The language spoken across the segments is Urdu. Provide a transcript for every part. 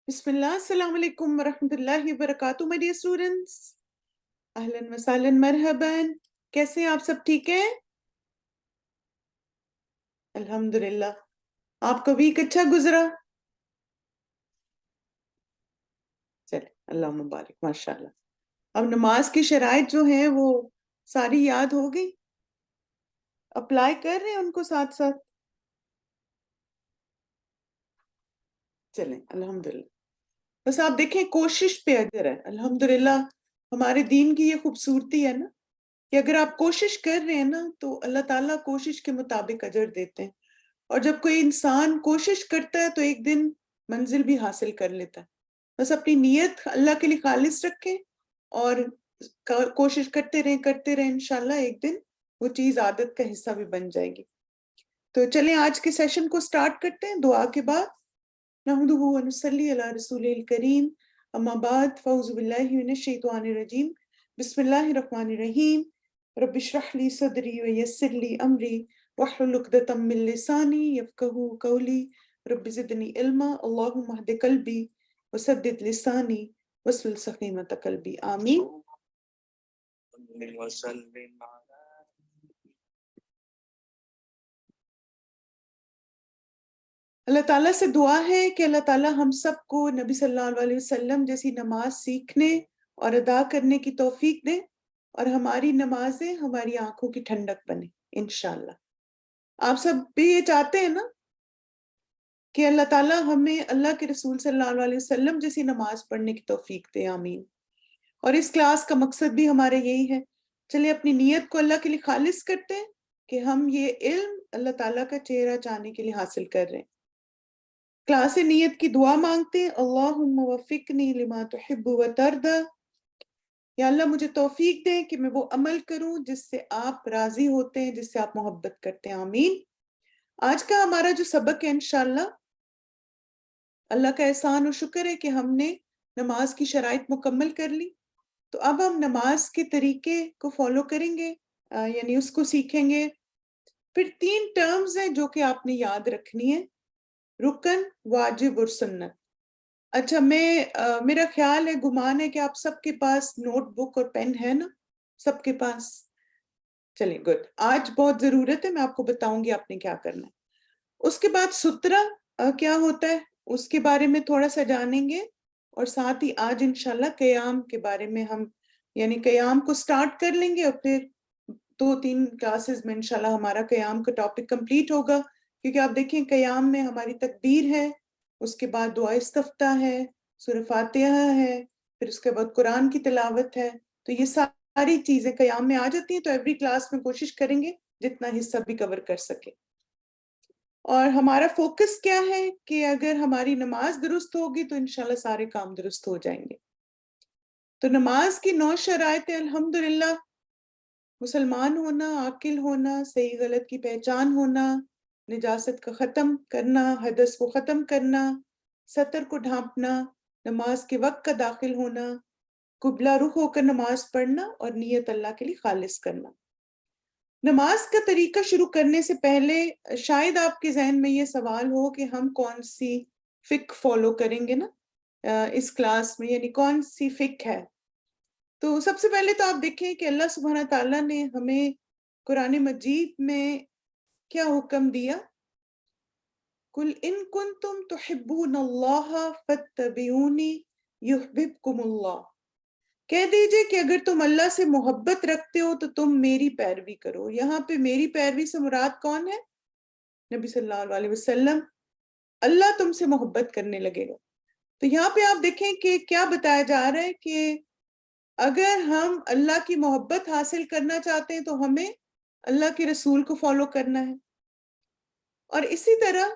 بسم اللہ السلام علیکم ورحمۃ اللہ وبرکاتہ my dear students. اہلاً وسہلاً مرحباً. کیسے ہیں آپ سب؟ ٹھیک ہیں الحمدللہ. آپ کا ویک اچھا گزرا؟ چلے اللہ مبارک ماشاء اللہ. اب نماز کی شرائط جو ہیں وہ ساری یاد ہو گئی؟ اپلائی کر رہے ہیں ان کو ساتھ ساتھ؟ چلیں الحمدللہ. بس آپ دیکھیں کوشش پہ اجر ہے الحمدللہ. ہمارے دین کی یہ خوبصورتی ہے نا کہ اگر آپ کوشش کر رہے ہیں نا تو اللہ تعالیٰ کوشش کے مطابق اجر دیتے ہیں. اور جب کوئی انسان کوشش کرتا ہے تو ایک دن منزل بھی حاصل کر لیتا ہے. بس اپنی نیت اللہ کے لیے خالص رکھیں اور کوشش کرتے رہیں انشاءاللہ ایک دن وہ چیز عادت کا حصہ بھی بن جائے گی. تو چلیں آج کے سیشن کو سٹارٹ کرتے ہیں دعا کے بعد. نحمدہ و نصلی علی رسول الکریم. اما بعد فاعوذ باللہ من الشیطان الرجیم. بسم اللہ الرحمن الرحیم. رب اشرح لی صدری ویسر لی امری واحلل عقدۃ من لسانی یفقہوا قولی. رب زدنی علما اللہم اہد قلبی وسدد لسانی واسلل سخیمۃ قلبی. آمین. اللہ تعالیٰ سے دعا ہے کہ اللہ تعالیٰ ہم سب کو نبی صلی اللہ علیہ وسلم جیسی نماز سیکھنے اور ادا کرنے کی توفیق دے اور ہماری نمازیں ہماری آنکھوں کی ٹھنڈک بنے انشاءاللہ. آپ سب بھی یہ چاہتے ہیں نا کہ اللہ تعالیٰ ہمیں اللہ کے رسول صلی اللہ علیہ وسلم جیسی نماز پڑھنے کی توفیق دے. آمین. اور اس کلاس کا مقصد بھی ہمارے یہی ہے. چلیے اپنی نیت کو اللہ کے لیے خالص کرتے ہیں کہ ہم یہ علم اللہ تعالیٰ کا چہرہ چاہنے کے لیے حاصل کر رہے ہیں. کلاس نیت کی دعا مانگتے ہیں. اللہم وفقنی لما تحب و ترضی. یا اللہ مجھے توفیق دیں کہ میں وہ عمل کروں جس سے آپ راضی ہوتے ہیں، جس سے آپ محبت کرتے ہیں. آمین. آج کا ہمارا جو سبق ہے انشاءاللہ اللہ کا احسان و شکر ہے کہ ہم نے نماز کی شرائط مکمل کر لی. تو اب ہم نماز کے طریقے کو فالو کریں گے، یعنی اس کو سیکھیں گے. پھر 3 ٹرمز ہیں جو کہ آپ نے یاد رکھنی ہے: رکن، واجب اور سنت. اچھا میرا خیال ہے، گمان ہے کہ آپ سب کے پاس نوٹ بک اور پین ہے نا سب کے پاس؟ چلیں گڈ. آج بہت ضرورت ہے، میں آپ کو بتاؤں گی آپ نے کیا کرنا ہے. اس کے بعد سترہ کیا ہوتا ہے اس کے بارے میں تھوڑا سا جانیں گے. اور ساتھ ہی آج انشاءاللہ قیام کے بارے میں ہم یعنی قیام کو سٹارٹ کر لیں گے اور پھر 2-3 کلاسز میں انشاءاللہ ہمارا قیام کا ٹاپک کمپلیٹ ہوگا. کیونکہ آپ دیکھیں قیام میں ہماری تکبیر ہے، اس کے بعد دعا استفتاح ہے، سورہ فاتحہ ہے، پھر اس کے بعد قرآن کی تلاوت ہے. تو یہ ساری چیزیں قیام میں آ جاتی ہیں. تو ایوری کلاس میں کوشش کریں گے جتنا حصہ بھی کور کر سکے. اور ہمارا فوکس کیا ہے کہ اگر ہماری نماز درست ہوگی تو انشاءاللہ سارے کام درست ہو جائیں گے. تو نماز کی 9 شرائط الحمدللہ: مسلمان ہونا، عاقل ہونا، صحیح غلط کی پہچان ہونا، نجاست کا ختم کرنا، حدث کو ختم کرنا، سطر کو ڈھانپنا، نماز کے وقت کا داخل ہونا، قبلہ رخ ہو کر نماز پڑھنا اور نیت اللہ کے لیے خالص کرنا. نماز کا طریقہ شروع کرنے سے پہلے شاید آپ کے ذہن میں یہ سوال ہو کہ ہم کون سی فقہ فالو کریں گے نا اس کلاس میں، یعنی کون سی فقہ ہے. تو سب سے پہلے تو آپ دیکھیں کہ اللہ سبحانہ تعالیٰ نے ہمیں قرآن مجید میں کیا حکم دیا. قُلْ إِن كُنتُمْ تُحِبُّونَ اللَّهَ فَاتَّبِعُونِي يُحْبِبْكُمُ اللَّهُ. کہہ دیجئے کہ اگر تم اللہ سے محبت رکھتے ہو تو تم میری پیروی کرو. یہاں پہ میری پیروی سے مراد کون ہے؟ نبی صلی اللہ علیہ وسلم. اللہ تم سے محبت کرنے لگے گا. تو یہاں پہ آپ دیکھیں کہ کیا بتایا جا رہا ہے کہ اگر ہم اللہ کی محبت حاصل کرنا چاہتے ہیں تو ہمیں اللہ کے رسول کو فالو کرنا ہے. اور اسی طرح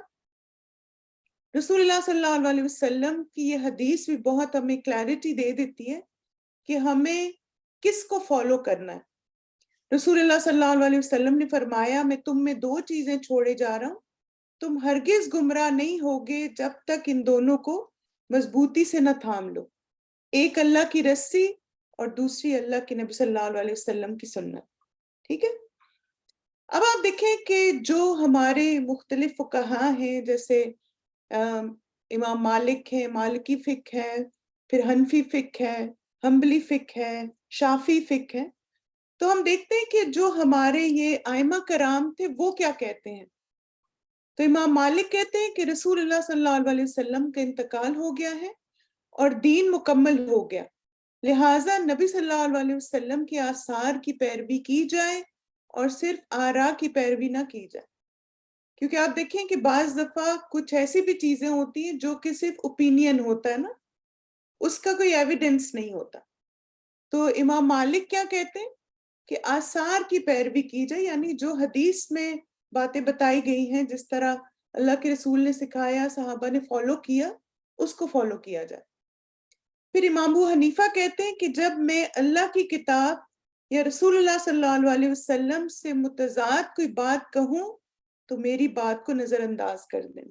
رسول اللہ صلی اللہ علیہ وسلم کی یہ حدیث بھی بہت ہمیں کلیرٹی دے دیتی ہے کہ ہمیں کس کو فالو کرنا ہے. رسول اللہ صلی اللہ علیہ وسلم نے فرمایا، میں تم میں 2 چیزیں چھوڑے جا رہا ہوں، تم ہرگز گمراہ نہیں ہوگے جب تک ان دونوں کو مضبوطی سے نہ تھام لو. ایک اللہ کی رسی اور دوسری اللہ کے نبی صلی اللہ علیہ وسلم کی سنت. ٹھیک ہے. اب آپ دیکھیں کہ جو ہمارے مختلف فقہاء ہیں، جیسے امام مالک ہیں، مالکی فقہ ہے، پھر حنفی فقہ ہے، حنبلی فقہ ہے، شافی فقہ ہے. تو ہم دیکھتے ہیں کہ جو ہمارے یہ ائمہ کرام تھے وہ کیا کہتے ہیں. تو امام مالک کہتے ہیں کہ رسول اللہ صلی اللہ علیہ وسلم کا انتقال ہو گیا ہے اور دین مکمل ہو گیا، لہٰذا نبی صلی اللہ علیہ وسلم کے آثار کی پیروی کی جائے اور صرف آراء کی پیروی نہ کی جائے. کیونکہ آپ دیکھیں کہ بعض دفعہ کچھ ایسی بھی چیزیں ہوتی ہیں جو کہ صرف اوپینین ہوتا ہے نا، اس کا کوئی ایویڈنس نہیں ہوتا. تو امام مالک کیا کہتے ہیں کہ آثار کی پیروی کی جائے، یعنی جو حدیث میں باتیں بتائی گئی ہیں، جس طرح اللہ کے رسول نے سکھایا، صحابہ نے فالو کیا، اس کو فالو کیا جائے. پھر امام ابو حنیفہ کہتے ہیں کہ جب میں اللہ کی کتاب یا رسول اللہ صلی اللہ علیہ وسلم سے متضاد کوئی بات کہوں تو میری بات کو نظر انداز کر دیں.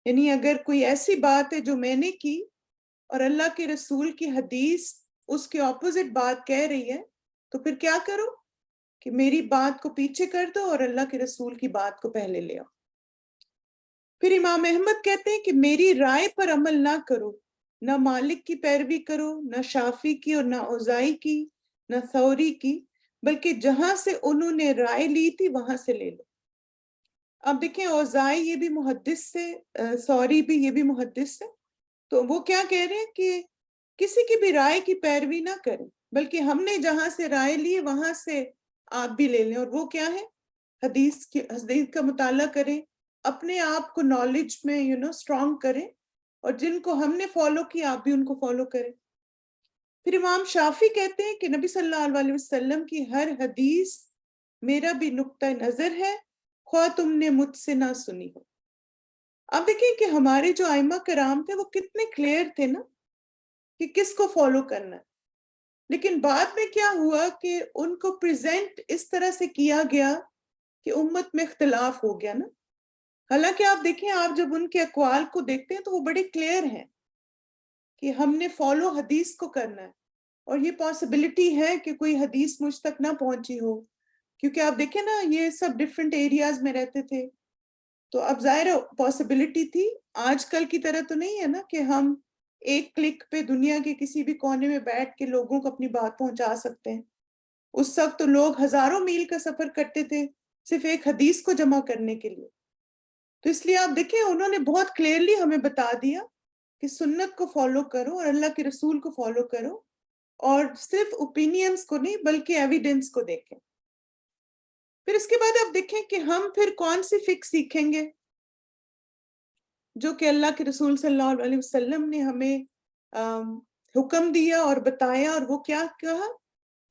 یعنی اگر کوئی ایسی بات ہے جو میں نے کی اور اللہ کے رسول کی حدیث اس کے اپوزٹ بات کہہ رہی ہے تو پھر کیا کرو کہ میری بات کو پیچھے کر دو اور اللہ کے رسول کی بات کو پہلے لے آؤ. پھر امام احمد کہتے ہیں کہ میری رائے پر عمل نہ کرو، نہ مالک کی پیروی کرو، نہ شافی کی اور نہ اوزائی کی، نہ ثوری کی، بلکہ جہاں سے انہوں نے رائے لی تھی وہاں سے لے لو. اب دیکھیں اوزائی یہ بھی محدث سے، ثوری بھی یہ بھی محدث سے. تو وہ کیا کہہ رہے ہیں کہ کسی کی بھی رائے کی پیروی نہ کریں، بلکہ ہم نے جہاں سے رائے لی وہاں سے آپ بھی لے لیں. اور وہ کیا ہے؟ حدیث کا مطالعہ کریں، اپنے آپ کو نالج میں اسٹرانگ کریں، اور جن کو ہم نے فالو کیا آپ بھی ان کو فالو کریں. پھر امام شافی کہتے ہیں کہ نبی صلی اللہ علیہ وسلم کی ہر حدیث میرا بھی نقطہ نظر ہے، خواہ تم نے مجھ سے نہ سنی ہو. اب دیکھیں کہ ہمارے جو ائمہ کرام تھے وہ کتنے کلیئر تھے نا کہ کس کو فالو کرنا ہے. لیکن بعد میں کیا ہوا کہ ان کو پریزنٹ اس طرح سے کیا گیا کہ امت میں اختلاف ہو گیا نا. حالانکہ آپ دیکھیں، آپ جب ان کے اقوال کو دیکھتے ہیں تو وہ بڑے کلیئر ہیں کہ ہم نے فالو حدیث کو کرنا ہے. اور یہ پاسبلٹی ہے کہ کوئی حدیث مجھ تک نہ پہنچی ہو، کیونکہ آپ دیکھیں نا یہ سب ڈفرینٹ ایریاز میں رہتے تھے. تو اب ظاہر پاسبلٹی تھی، آج کل کی طرح تو نہیں ہے نا کہ ہم ایک کلک پہ دنیا کے کسی بھی کونے میں بیٹھ کے لوگوں کو اپنی بات پہنچا سکتے ہیں. اس وقت تو لوگ ہزاروں میل کا سفر کرتے تھے صرف ایک حدیث کو جمع کرنے کے لیے. تو اس لیے آپ دیکھیں انہوں نے بہت کلیئرلی ہمیں بتا دیا کہ سنت کو فالو کرو اور اللہ کے رسول کو فالو کرو، اور صرف اوپینینز کو نہیں بلکہ ایویڈنس کو دیکھیں. پھر اس کے بعد آپ دیکھیں کہ ہم پھر کون سی فقہ سیکھیں گے جو کہ اللہ کے رسول صلی اللہ علیہ وسلم نے ہمیں حکم دیا اور بتایا. اور وہ کیا کہا؟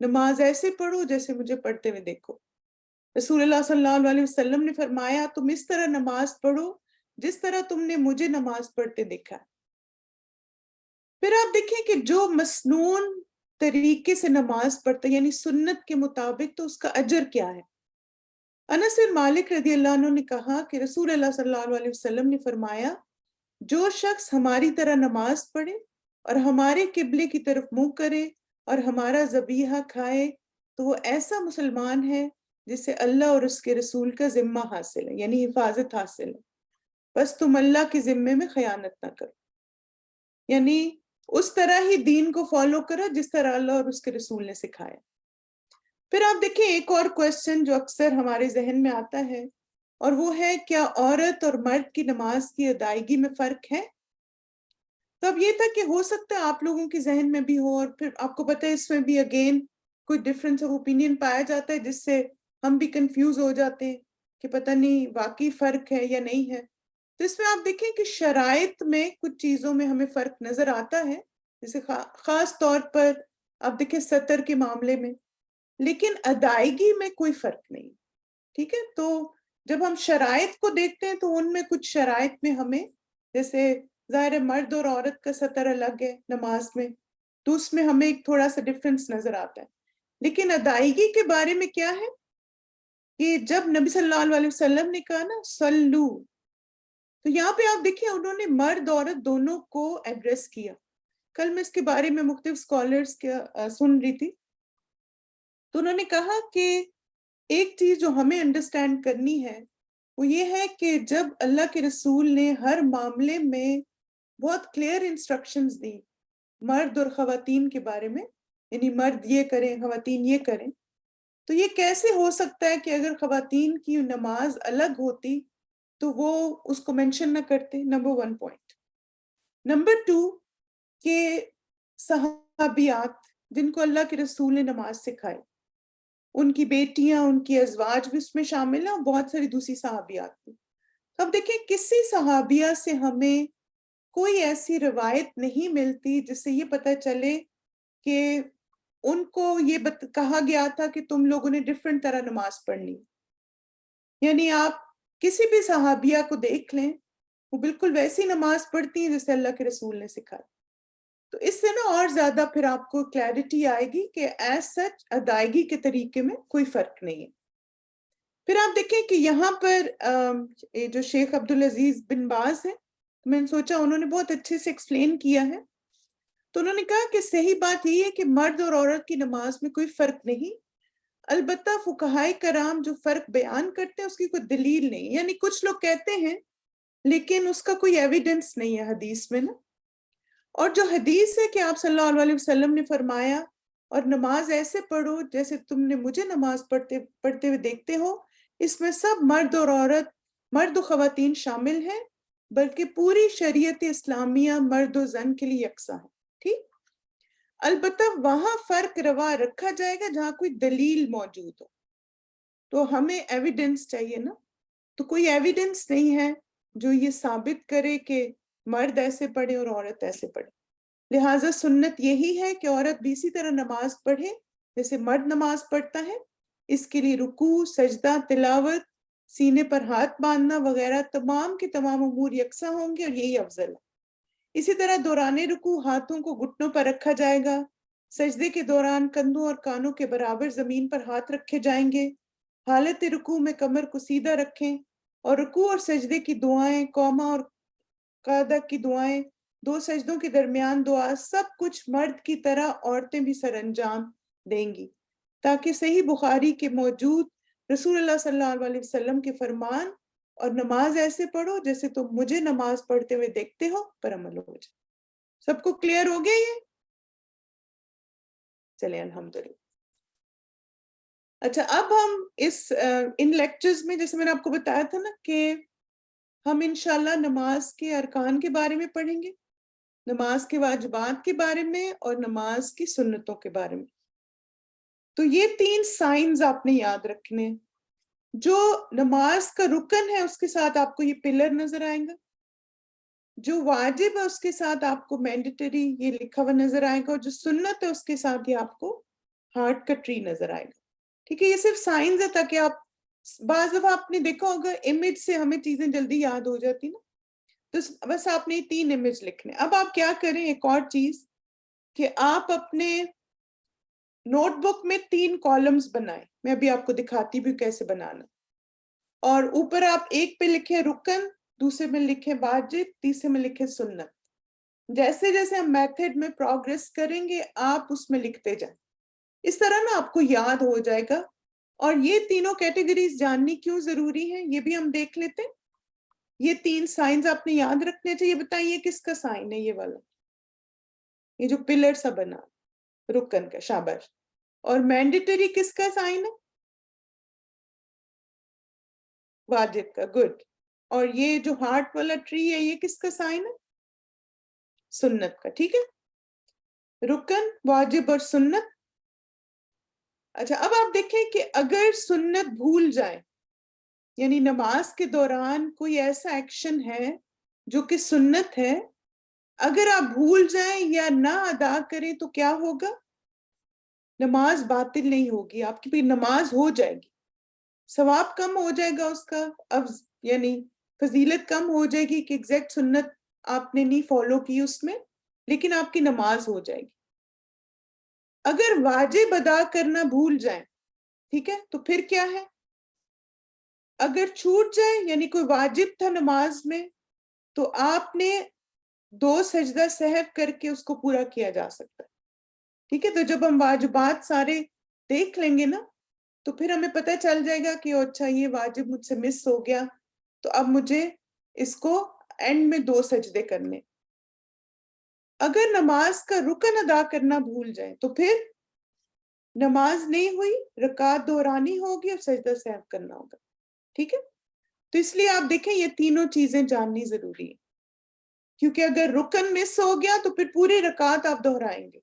نماز ایسے پڑھو جیسے مجھے پڑھتے ہوئے دیکھو. رسول اللہ صلی اللہ علیہ وسلم نے فرمایا تم اس طرح نماز پڑھو جس طرح تم نے مجھے نماز پڑھتے دیکھا. پھر آپ دیکھیں کہ جو مسنون طریقے سے نماز پڑھتا یعنی سنت کے مطابق، تو اس کا اجر کیا ہے. انس بن مالک رضی اللہ عنہ نے کہا کہ رسول اللہ صلی اللہ علیہ وسلم نے فرمایا جو شخص ہماری طرح نماز پڑھے اور ہمارے قبلے کی طرف منہ کرے اور ہمارا ذبیحہ کھائے تو وہ ایسا مسلمان ہے جسے اللہ اور اس کے رسول کا ذمہ حاصل ہے، یعنی حفاظت حاصل ہے. بس تم اللہ کے ذمے میں خیانت نہ کرو، یعنی اس طرح ہی دین کو فالو کرو جس طرح اللہ اور اس کے رسول نے سکھایا. پھر آپ دیکھیں ایک اور کویسچن جو اکثر ہمارے ذہن میں آتا ہے، اور وہ ہے کیا عورت اور مرد کی نماز کی ادائیگی میں فرق ہے. تو اب یہ تھا کہ ہو سکتا ہے آپ لوگوں کے ذہن میں بھی ہو، اور پھر آپ کو پتہ ہے اس میں بھی اگین کوئی ڈفرینس آف اوپینین پایا جاتا ہے جس سے ہم بھی کنفیوز ہو جاتے ہیں کہ پتہ نہیں واقعی فرق ہے یا نہیں ہے. تو اس میں آپ دیکھیں کہ شرائط میں کچھ چیزوں میں ہمیں فرق نظر آتا ہے، جیسے خاص طور پر آپ دیکھیں سطر کے معاملے میں، لیکن ادائیگی میں کوئی فرق نہیں. ٹھیک ہے، تو جب ہم شرائط کو دیکھتے ہیں تو ان میں کچھ شرائط میں ہمیں، جیسے ظاہر مرد اور عورت کا سطر الگ ہے نماز میں، تو اس میں ہمیں ایک تھوڑا سا ڈفرینس نظر آتا ہے. لیکن ادائیگی کے بارے میں کیا ہے کہ جب نبی صلی اللہ علیہ وسلم نے کہا نا صلو، تو یہاں پہ آپ دیکھیں انہوں نے مرد عورت دونوں کو ایڈریس کیا. کل میں اس کے بارے میں مختلف اسکالرس کے سن رہی تھی، تو انہوں نے کہا کہ ایک چیز جو ہمیں انڈرسٹینڈ کرنی ہے وہ یہ ہے کہ جب اللہ کے رسول نے ہر معاملے میں بہت کلیئر انسٹرکشنز دی مرد اور خواتین کے بارے میں، یعنی مرد یہ کریں خواتین یہ کریں، تو یہ کیسے ہو سکتا ہے کہ اگر خواتین کی نماز الگ ہوتی تو وہ اس کو مینشن نہ کرتے؟ Number 1 point. نمبر 2 کہ صحابیات جن کو اللہ کے رسول نے نماز سکھائی، ان کی بیٹیاں، ان کی ازواج بھی اس میں شامل ہیں، اور بہت ساری دوسری صحابیات بھی۔ اب دیکھیں کسی صحابیہ سے ہمیں کوئی ایسی روایت نہیں ملتی جس سے یہ پتہ چلے کہ ان کو یہ کہا گیا تھا کہ تم لوگوں نے ڈیفرنٹ طرح نماز پڑھنی۔ یعنی آپ کسی بھی صحابیہ کو دیکھ لیں، وہ بالکل ویسی نماز پڑھتی ہیں جیسے اللہ کے رسول نے سکھائی۔ تو اس سے نا اور زیادہ پھر آپ کو کلیئرٹی آئے گی کہ ایز سچ ادائیگی کے طریقے میں کوئی فرق نہیں ہے۔ پھر آپ دیکھیں کہ یہاں پر جو شیخ عبدالعزیز بن باز ہیں، میں نے سوچا انہوں نے بہت اچھے سے ایکسپلین کیا ہے، تو انہوں نے کہا کہ صحیح بات یہ ہے کہ مرد اور عورت کی نماز میں کوئی فرق نہیں، البتہ فقہائے کرام جو فرق بیان کرتے ہیں اس کی کوئی دلیل نہیں، یعنی کچھ لوگ کہتے ہیں لیکن اس کا کوئی ایویڈنس نہیں ہے حدیث میں نا۔ اور جو حدیث ہے کہ آپ صلی اللہ علیہ وسلم نے فرمایا اور نماز ایسے پڑھو جیسے تم نے مجھے نماز پڑھتے ہوئے دیکھتے ہو، اس میں سب مرد اور عورت، مرد و خواتین شامل ہیں، بلکہ پوری شریعت اسلامیہ مرد و زن کے لیے یکساں ہے۔ ٹھیک، البتہ وہاں فرق روا رکھا جائے گا جہاں کوئی دلیل موجود ہو، تو ہمیں ایویڈنس چاہیے نا، تو کوئی ایویڈنس نہیں ہے جو یہ ثابت کرے کہ مرد ایسے پڑھے اور عورت ایسے پڑھے۔ لہٰذا سنت یہی ہے کہ عورت بھی اسی طرح نماز پڑھے جیسے مرد نماز پڑھتا ہے۔ اس کے لیے رکوع، سجدہ، تلاوت، سینے پر ہاتھ باندھنا وغیرہ تمام کے تمام امور یکساں ہوں گے اور یہی افضل ہے۔ اسی طرح دوران رکوع ہاتھوں کو گھٹنوں پر رکھا جائے گا، سجدے کے دوران کندھوں اور کانوں کے برابر زمین پر ہاتھ رکھے جائیں گے، حالت رکوع میں کمر کو سیدھا رکھیں، اور رکوع اور سجدے کی دعائیں، قوما اور قعدہ کی دعائیں، 2 سجدوں کے درمیان دعا، سب کچھ مرد کی طرح عورتیں بھی سر انجام دیں گی، تاکہ صحیح بخاری کے موجود رسول اللہ صلی اللہ علیہ وسلم کے فرمان اور نماز ایسے پڑھو جیسے تم مجھے نماز پڑھتے ہوئے دیکھتے ہو پر عمل ہو جائے۔ سب کو کلیئر ہو گیا یہ؟ چلیں الحمدللہ۔ اچھا، اب ہم ان لیکچرز میں جیسے میں نے آپ کو بتایا تھا نا کہ ہم انشاءاللہ نماز کے ارکان کے بارے میں پڑھیں گے، نماز کے واجبات کے بارے میں اور نماز کی سنتوں کے بارے میں۔ تو یہ 3 سائنز آپ نے یاد رکھنے۔ جو نماز کا رکن ہے اس کے ساتھ آپ کو یہ پلر نظر آئے گا، جو واجب ہے اس کے ساتھ آپ کو مینڈیٹری یہ لکھا ہوا نظر آئے گا، اور جو سنت ہے اس کے ساتھ یہ آپ کو ہارٹ کا ٹری نظر آئے گا۔ ٹھیک ہے، یہ صرف سائنز ہے تاکہ آپ بعض دفعہ آپ نے دیکھا ہوگا امیج سے ہمیں چیزیں جلدی یاد ہو جاتی نا، تو بس آپ نے 3 امیج لکھنے۔ اب آپ کیا کریں، ایک اور چیز کہ آپ اپنے نوٹ بک میں 3 کالمز بنائیں، میں ابھی آپ کو دکھاتی بھی کیسے بنانا، اور اوپر آپ ایک پہ لکھیں رکن، دوسرے میں لکھیں واجب، تیسرے میں لکھیں سنت۔ جیسے جیسے ہم میتھڈ میں پروگریس کریں گے آپ اس میں لکھتے جائیں، اس طرح نا آپ کو یاد ہو جائے گا۔ اور یہ تینوں کیٹیگریز جاننی کیوں ضروری ہیں یہ بھی ہم دیکھ لیتے ہیں۔ یہ 3 سائنز آپ نے یاد رکھنے چاہیے۔ بتائیں یہ کس کا سائن ہے؟ یہ والا، یہ جو پلر سا بنا رکن کا، شاباش۔ اور مینڈیٹری کس کا سائن ہے؟ واجب کا، گڈ۔ اور یہ جو ہارٹ والا ٹری ہے یہ کس کا سائن ہے؟ سنت کا، ٹھیک ہے، رکن، واجب اور سنت۔ اچھا، اب آپ دیکھیں کہ اگر سنت بھول جائے، یعنی نماز کے دوران کوئی ایسا ایکشن ہے جو کہ سنت ہے، اگر آپ بھول جائیں یا نہ ادا کریں تو کیا ہوگا؟ نماز باطل نہیں ہوگی، آپ کی بھی نماز ہو جائے گی، ثواب کم ہو جائے گا اس کا، اب یعنی فضیلت کم ہو جائے گی کہ ایگزیکٹ سنت آپ نے نہیں فالو کی اس میں، لیکن آپ کی نماز ہو جائے گی۔ اگر واجب ادا کرنا بھول جائیں، ٹھیک ہے، تو پھر کیا ہے؟ اگر چھوٹ جائے، یعنی کوئی واجب تھا نماز میں، تو آپ نے 2 سجدہ سہو کر کے اس کو پورا کیا جا سکتا ہے، ٹھیک ہے۔ تو جب ہم واجبات سارے دیکھ لیں گے نا تو پھر ہمیں پتہ چل جائے گا کہ اچھا یہ واجب مجھ سے مس ہو گیا، تو اب مجھے اس کو اینڈ میں 2 سجدے کرنے. اگر نماز کا رکن ادا کرنا بھول جائیں تو پھر نماز نہیں ہوئی، رکعت دہرانی ہوگی اور سجدہ سہو کرنا ہوگا. ٹھیک ہے؟ تو اس لیے آپ دیکھیں یہ تینوں چیزیں جاننی ضروری ہے، کیونکہ اگر رکن مس ہو گیا تو پھر پوری رکعت آپ دہرائیں گے،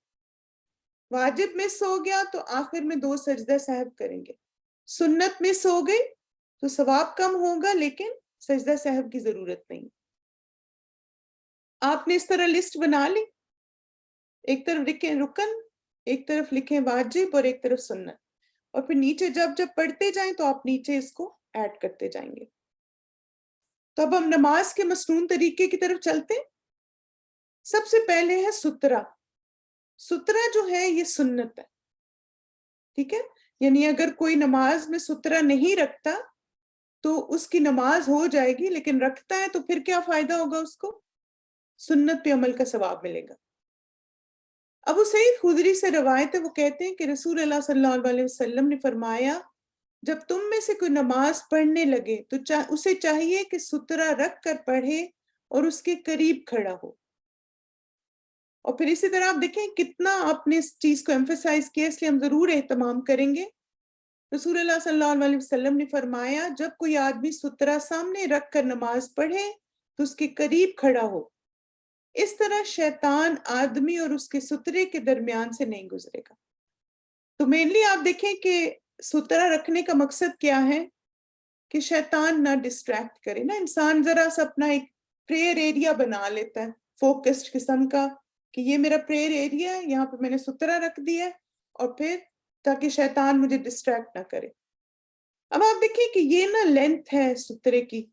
واجب مس ہو گیا تو آخر میں 2 سجدہ سہو کریں گے، سنت مس ہو گئی تو ثواب کم ہوگا لیکن سجدہ سہو کی ضرورت نہیں. آپ نے اس طرح لسٹ بنا لی، ایک طرف لکھیں رکن، ایک طرف لکھیں واجب اور ایک طرف سنت، اور پھر نیچے جب جب پڑھتے جائیں تو آپ نیچے اس کو ایڈ کرتے جائیں گے. تو اب ہم نماز کے مسنون طریقے کی طرف چلتے ہیں. سب سے پہلے ہے سترہ. سترہ جو ہے یہ سنت ہے. ٹھیک ہے؟ یعنی اگر کوئی نماز میں سترہ نہیں رکھتا تو اس کی نماز ہو جائے گی، لیکن رکھتا ہے تو پھر کیا فائدہ ہوگا اس کو؟ سنت پہ عمل کا ثواب ملے گا. ابو سعید خدری سے روایت ہے، وہ کہتے ہیں کہ رسول اللہ صلی اللہ علیہ وسلم نے فرمایا جب تم میں سے کوئی نماز پڑھنے لگے تو اسے چاہیے کہ سترہ رکھ کر پڑھے اور اس کے قریب کھڑا ہو. اور پھر اسی طرح آپ دیکھیں کتنا آپ نے اس چیز کو ایمفیسائز کیا، اس لیے ہم ضرور اہتمام کریں گے. رسول اللہ صلی اللہ علیہ وسلم نے فرمایا جب کوئی آدمی سترہ سامنے رکھ کر نماز پڑھے تو اس کے قریب کھڑا ہو، اس طرح شیطان آدمی اور اس کے سترے کے درمیان سے نہیں گزرے گا. تو مینلی آپ دیکھیں کہ سترہ رکھنے کا مقصد کیا ہے کہ شیطان نہ ڈسٹریکٹ کرے نا. انسان ذرا سا اپنا ایک پریئر ایریا بنا لیتا ہے فوکسڈ قسم کا کہ یہ میرا پریئر ایریا ہے، یہاں پہ میں نے سترہ رکھ دیا ہے، اور پھر تاکہ شیطان مجھے ڈسٹریکٹ نہ کرے. اب آپ دیکھیں کہ یہ نا لینتھ ہے سترے کی،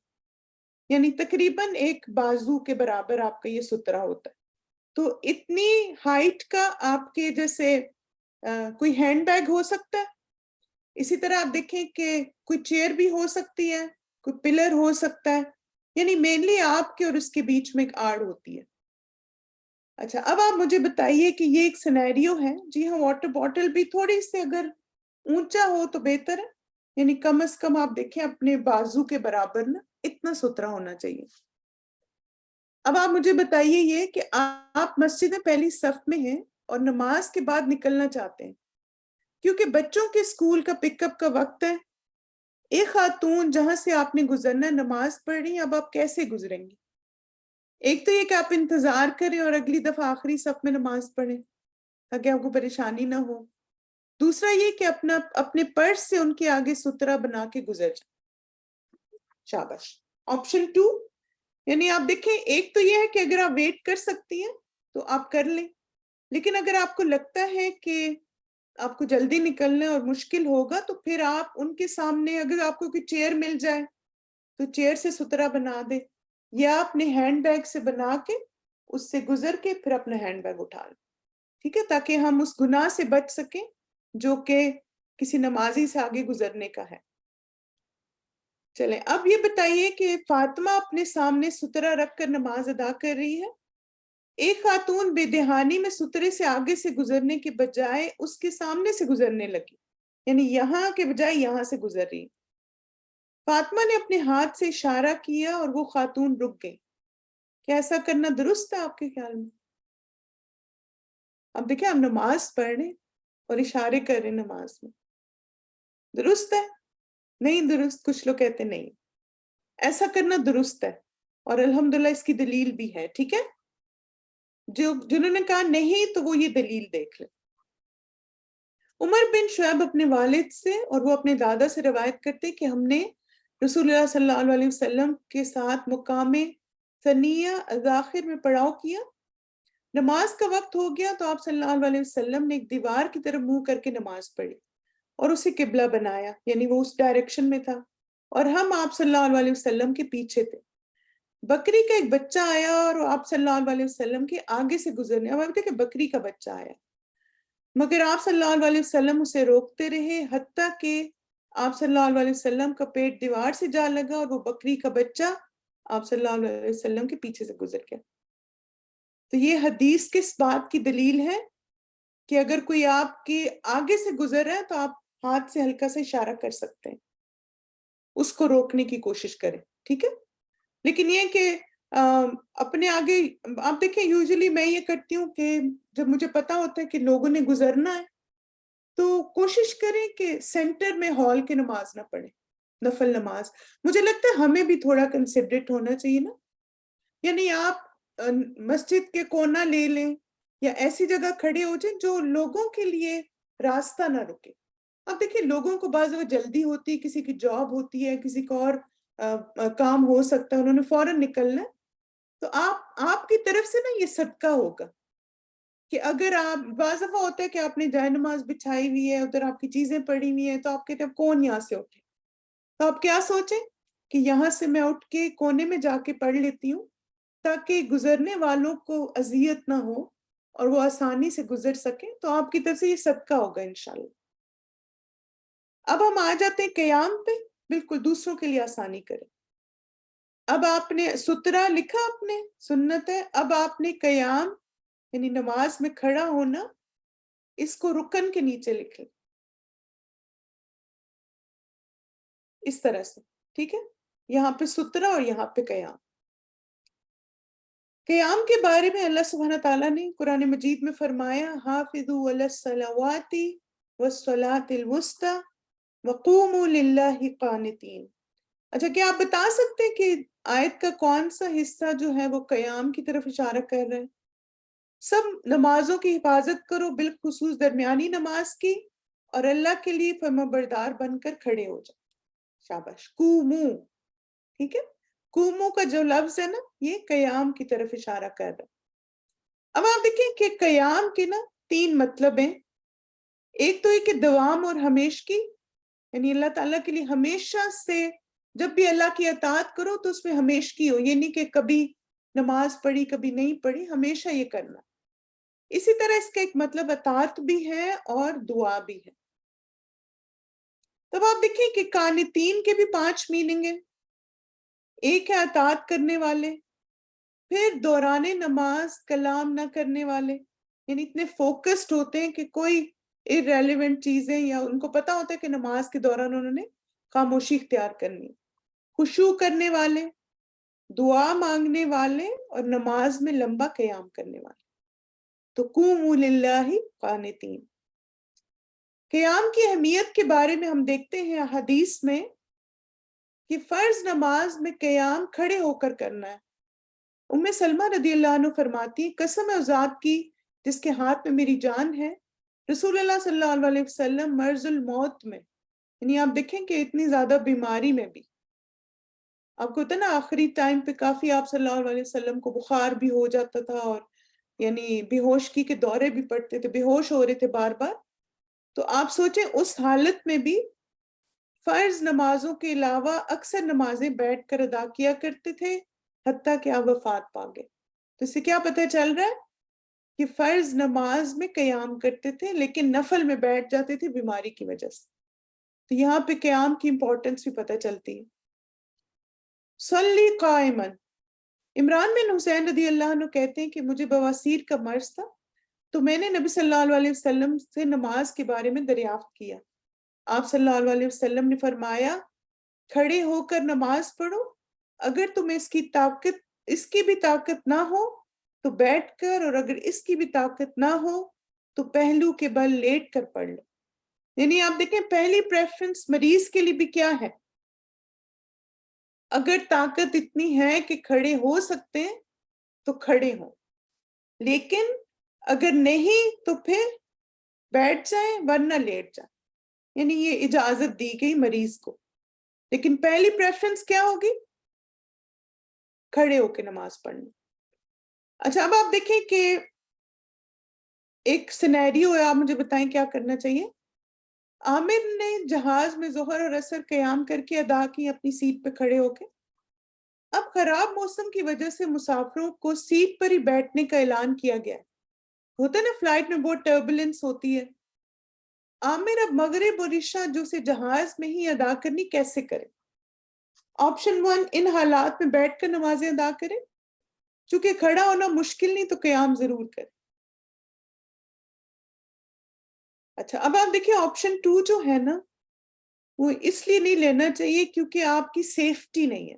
یعنی تقریباً ایک بازو کے برابر آپ کا یہ سترہ ہوتا ہے. تو اتنی ہائٹ کا آپ کے جیسے کوئی ہینڈ بیگ ہو سکتا ہے، اسی طرح آپ دیکھیں کہ کوئی چیئر بھی ہو سکتی ہے، کوئی پلر ہو سکتا ہے، یعنی مینلی آپ کے اور اس کے بیچ میں ایک آڑ ہوتی ہے. اچھا اب آپ مجھے بتائیے کہ یہ ایک سینیریو ہے. جی ہاں، واٹر باٹل بھی تھوڑی سے اگر اونچا ہو تو بہتر ہے، یعنی کم از کم آپ دیکھیں اپنے بازو کے برابر نا اتنا سترہ ہونا چاہیے. اب آپ مجھے بتائیے یہ کہ آپ مسجد میں پہلی صف میں ہیں اور نماز کے بعد نکلنا چاہتے ہیں کیونکہ بچوں کے اسکول کا پک اپ کا وقت ہے. ایک خاتون جہاں سے آپ نے گزرنا نماز پڑھ رہی ہیں، اب آپ کیسے گزریں گے؟ ایک تو یہ کہ آپ انتظار کریں اور اگلی دفعہ آخری صف میں نماز پڑھیں تاکہ آپ کو پریشانی نہ ہو. دوسرا یہ کہ اپنے پرس سے ان کے آگے سترہ بنا کے گزر جائیں. شاباش. آپشن 2، یعنی آپ دیکھیں ایک تو یہ ہے کہ اگر آپ ویٹ کر سکتی ہیں تو آپ کر لیں، لیکن اگر آپ کو لگتا ہے کہ آپ کو جلدی نکلنا اور مشکل ہوگا تو پھر آپ ان کے سامنے اگر آپ کو کوئی چیئر مل جائے تو چیئر سے سترہ بنا دیں، یا اپنے ہینڈ بیگ سے بنا کے اس سے گزر کے پھر اپنا ہینڈ بیگ اٹھا لیں. ٹھیک ہے؟ تاکہ ہم اس گناہ سے بچ سکیں جو کہ کسی نمازی سے آگے گزرنے کا ہے. چلیں اب یہ بتائیے کہ فاطمہ اپنے سامنے سترہ رکھ کر نماز ادا کر رہی ہے. ایک خاتون بے دہانی میں سترے سے آگے سے گزرنے کے بجائے اس کے سامنے سے گزرنے لگی، یعنی یہاں کے بجائے یہاں سے گزر رہی. فاطمہ نے اپنے ہاتھ سے اشارہ کیا اور وہ خاتون رک گئی. کیا ایسا کرنا درست ہے آپ کے خیال میں؟ اب دیکھیں ہم نماز پڑھ رہے اور اشارے کر رہے نماز میں، درست ہے؟ نہیں درست. کچھ لوگ کہتے نہیں. ایسا کرنا درست ہے اور الحمدللہ اس کی دلیل بھی ہے. ٹھیک ہے؟ جنہوں نے کہا نہیں تو وہ یہ دلیل دیکھ لیں. عمر بن شعیب اپنے والد سے اور وہ اپنے دادا سے روایت کرتے کہ ہم نے رسول اللہ صلی اللہ علیہ وسلم کے ساتھ مقام ثنیہ اذاخر میں پڑاؤ کیا. نماز کا وقت ہو گیا تو آپ صلی اللہ علیہ وسلم نے ایک دیوار کی طرف منہ کر کے نماز پڑھی اور اسے قبلہ بنایا، یعنی وہ اس ڈائریکشن میں تھا، اور ہم آپ صلی اللہ علیہ وسلم کے پیچھے تھے. بکری کا ایک بچہ آیا اور آپ صلی اللہ علیہ وسلم کے آگے سے گزرنے. اب آپ دیکھیں بکری کا بچہ آیا مگر آپ صلی اللہ علیہ وسلم اسے روکتے رہے حتیٰ کہ آپ صلی اللہ علیہ وسلم کا پیٹ دیوار سے جا لگا اور وہ بکری کا بچہ آپ صلی اللہ علیہ وسلم کے پیچھے سے گزر گیا. تو یہ حدیث کس بات کی دلیل ہے کہ اگر کوئی آپ کے آگے سے گزر رہا ہے تو آپ ہاتھ سے ہلکا سے اشارہ کر سکتے ہیں، اس کو روکنے کی کوشش کریں. ٹھیک ہے؟ لیکن یہ کہ اپنے آگے آپ دیکھیں یوزلی میں یہ کرتی ہوں کہ جب مجھے پتا ہوتا ہے کہ لوگوں نے گزرنا ہے تو کوشش کریں کہ سینٹر میں ہال کی نماز نہ پڑھیں، نفل نماز. مجھے لگتا ہے ہمیں بھی تھوڑا کنسیڈریٹ ہونا چاہیے نا. یعنی آپ مسجد کے کونا لے لیں یا ایسی جگہ کھڑے ہو جائیں جو لوگوں کے لیے راستہ نہ رکے. اب دیکھیں لوگوں کو بعض وقت جلدی ہوتی ہے، کسی کی جاب ہوتی ہے، کسی کا اور کام ہو سکتا ہے، انہوں نے فوراً نکلنا ہے، تو آپ کی طرف سے نا یہ صدقہ ہوگا کہ اگر آپ بعض دفعہ ہوتا ہے کہ آپ نے جائے نماز بچھائی ہوئی ہے، ادھر آپ کی چیزیں پڑی ہوئی ہیں، تو آپ کہتے ہیں کون یہاں سے اٹھے، تو آپ کیا سوچیں کہ یہاں سے میں اٹھ کے کونے میں جا کے پڑھ لیتی ہوں تاکہ گزرنے والوں کو اذیت نہ ہو اور وہ آسانی سے گزر سکیں. تو آپ کی طرف سے یہ صدقہ ہوگا انشاءاللہ. اب ہم آ جاتے ہیں قیام پہ. بالکل دوسروں کے لیے آسانی کریں. اب آپ نے سترہ لکھا، آپ نے سنت ہے. اب آپ نے قیام یعنی نماز میں کھڑا ہونا، اس کو رکن کے نیچے لکھیں اس طرح سے. ٹھیک ہے، یہاں پہ سترہ اور یہاں پہ قیام. قیام کے بارے میں اللہ سبحانہ تعالیٰ نے قرآن مجید میں فرمایا حافظوا علی الصلوات والصلاۃ الوسطی وقوموا للہ قانتین. اچھا، کیا آپ بتا سکتے ہیں کہ آیت کا کون سا حصہ جو ہے وہ قیام کی طرف اشارہ کر رہا ہے؟ سب نمازوں کی حفاظت کرو، بالخصوص درمیانی نماز کی، اور اللہ کے لیے فرمانبردار بن کر کھڑے ہو جاؤ. شاباش. قومو، ٹھیک ہے، قومو کا جو لفظ ہے نا یہ قیام کی طرف اشارہ کر رہا ہے. اب آپ دیکھیں کہ قیام کے نا تین مطلب ہیں. ایک تو یہ کہ دوام اور ہمیشگی، یعنی اللہ تعالیٰ کے لیے ہمیشہ سے جب بھی اللہ کی اطاعت کرو تو اس میں ہمیشگی ہو، یہ نہیں کہ کبھی نماز پڑھی کبھی نہیں پڑھی، ہمیشہ یہ کرنا. اسی طرح اس کا ایک مطلب اطاعت بھی ہے اور دعا بھی ہے. تب آپ دیکھیں کہ قانتین کے بھی 5 میننگ ہیں. ایک ہے اطاعت کرنے والے، پھر دوران نماز کلام نہ کرنے والے، یعنی اتنے فوکسڈ ہوتے ہیں کہ کوئی irrelevant چیزیں، یا ان کو پتا ہوتا ہے کہ نماز کے دوران انہوں نے خاموشی اختیار کرنی. خشوع کرنے والے، دعا مانگنے والے، اور نماز میں لمبا قیام کرنے والے. تو قوموا للہ قانتین. قیام کی اہمیت کے بارے میں ہم دیکھتے ہیں حدیث میں کہ فرض نماز میں قیام کھڑے ہو کر کرنا ہے. سلمہ رضی اللہ عنہ فرماتی ہیں قسم ہے اس ذات کی جس کے ہاتھ میں میری جان ہے، رسول اللہ صلی اللہ علیہ وسلم مرض الموت میں، یعنی آپ دیکھیں کہ اتنی زیادہ بیماری میں بھی، آپ کو ہوتا نا آخری ٹائم پہ کافی آپ صلی اللہ علیہ وسلم کو بخار بھی ہو جاتا تھا، اور یعنی بے ہوشگی کے دورے بھی پڑتے تھے، بے ہوش ہو رہے تھے بار بار. تو آپ سوچیں اس حالت میں بھی فرض نمازوں کے علاوہ اکثر نمازیں بیٹھ کر ادا کیا کرتے تھے حتیٰ کہ آپ وفات پا گئے. تو اس سے کیا پتہ چل رہا ہے کہ فرض نماز میں قیام کرتے تھے لیکن نفل میں بیٹھ جاتے تھے بیماری کی وجہ سے. تو یہاں پہ قیام کی امپورٹنس بھی پتہ چلتی ہے. صلی قائما. عمران بن حسین رضی اللہ عنہ کہتے ہیں کہ مجھے بواسیر کا مرض تھا، تو میں نے نبی صلی اللہ علیہ وسلم سے نماز کے بارے میں دریافت کیا. آپ صلی اللہ علیہ وسلم نے فرمایا کھڑے ہو کر نماز پڑھو، اگر تمہیں اس کی بھی طاقت نہ ہو تو بیٹھ کر، اور اگر اس کی بھی طاقت نہ ہو تو پہلو کے بل لیٹ کر پڑھ لو. یعنی آپ دیکھیں پہلی پریفرنس مریض کے لیے بھی کیا ہے، اگر طاقت اتنی ہے کہ کھڑے ہو سکتے ہیں تو کھڑے ہوں، لیکن اگر نہیں تو پھر بیٹھ جائیں ورنہ لیٹ جائیں. یعنی یہ اجازت دی گئی مریض کو، لیکن پہلی پریفرنس کیا ہوگی؟ کھڑے ہو کے نماز پڑھنا. اچھا، اب آپ دیکھیں کہ ایک سینیریو ہے، آپ مجھے بتائیں کیا کرنا چاہیے. عامر نے جہاز میں ظہر اور عصر قیام کر کے ادا کی اپنی سیٹ پہ کھڑے ہو کے. اب خراب موسم کی وجہ سے مسافروں کو سیٹ پر ہی بیٹھنے کا اعلان کیا گیا. ہوتا ہے نا فلائٹ میں بہت ٹربولنس ہوتی ہے. عامر اب مغرب اور عشاء جو سے جہاز میں ہی ادا کرنی کیسے کرے؟ آپشن 1، ان حالات میں بیٹھ کر نمازیں ادا کریں، چونکہ کھڑا ہونا مشکل نہیں تو قیام ضرور کریں. اچھا، اب آپ دیکھیں آپشن 2 جو ہے نا وہ اس لیے نہیں لینا چاہیے کیونکہ آپ کی سیفٹی نہیں ہے.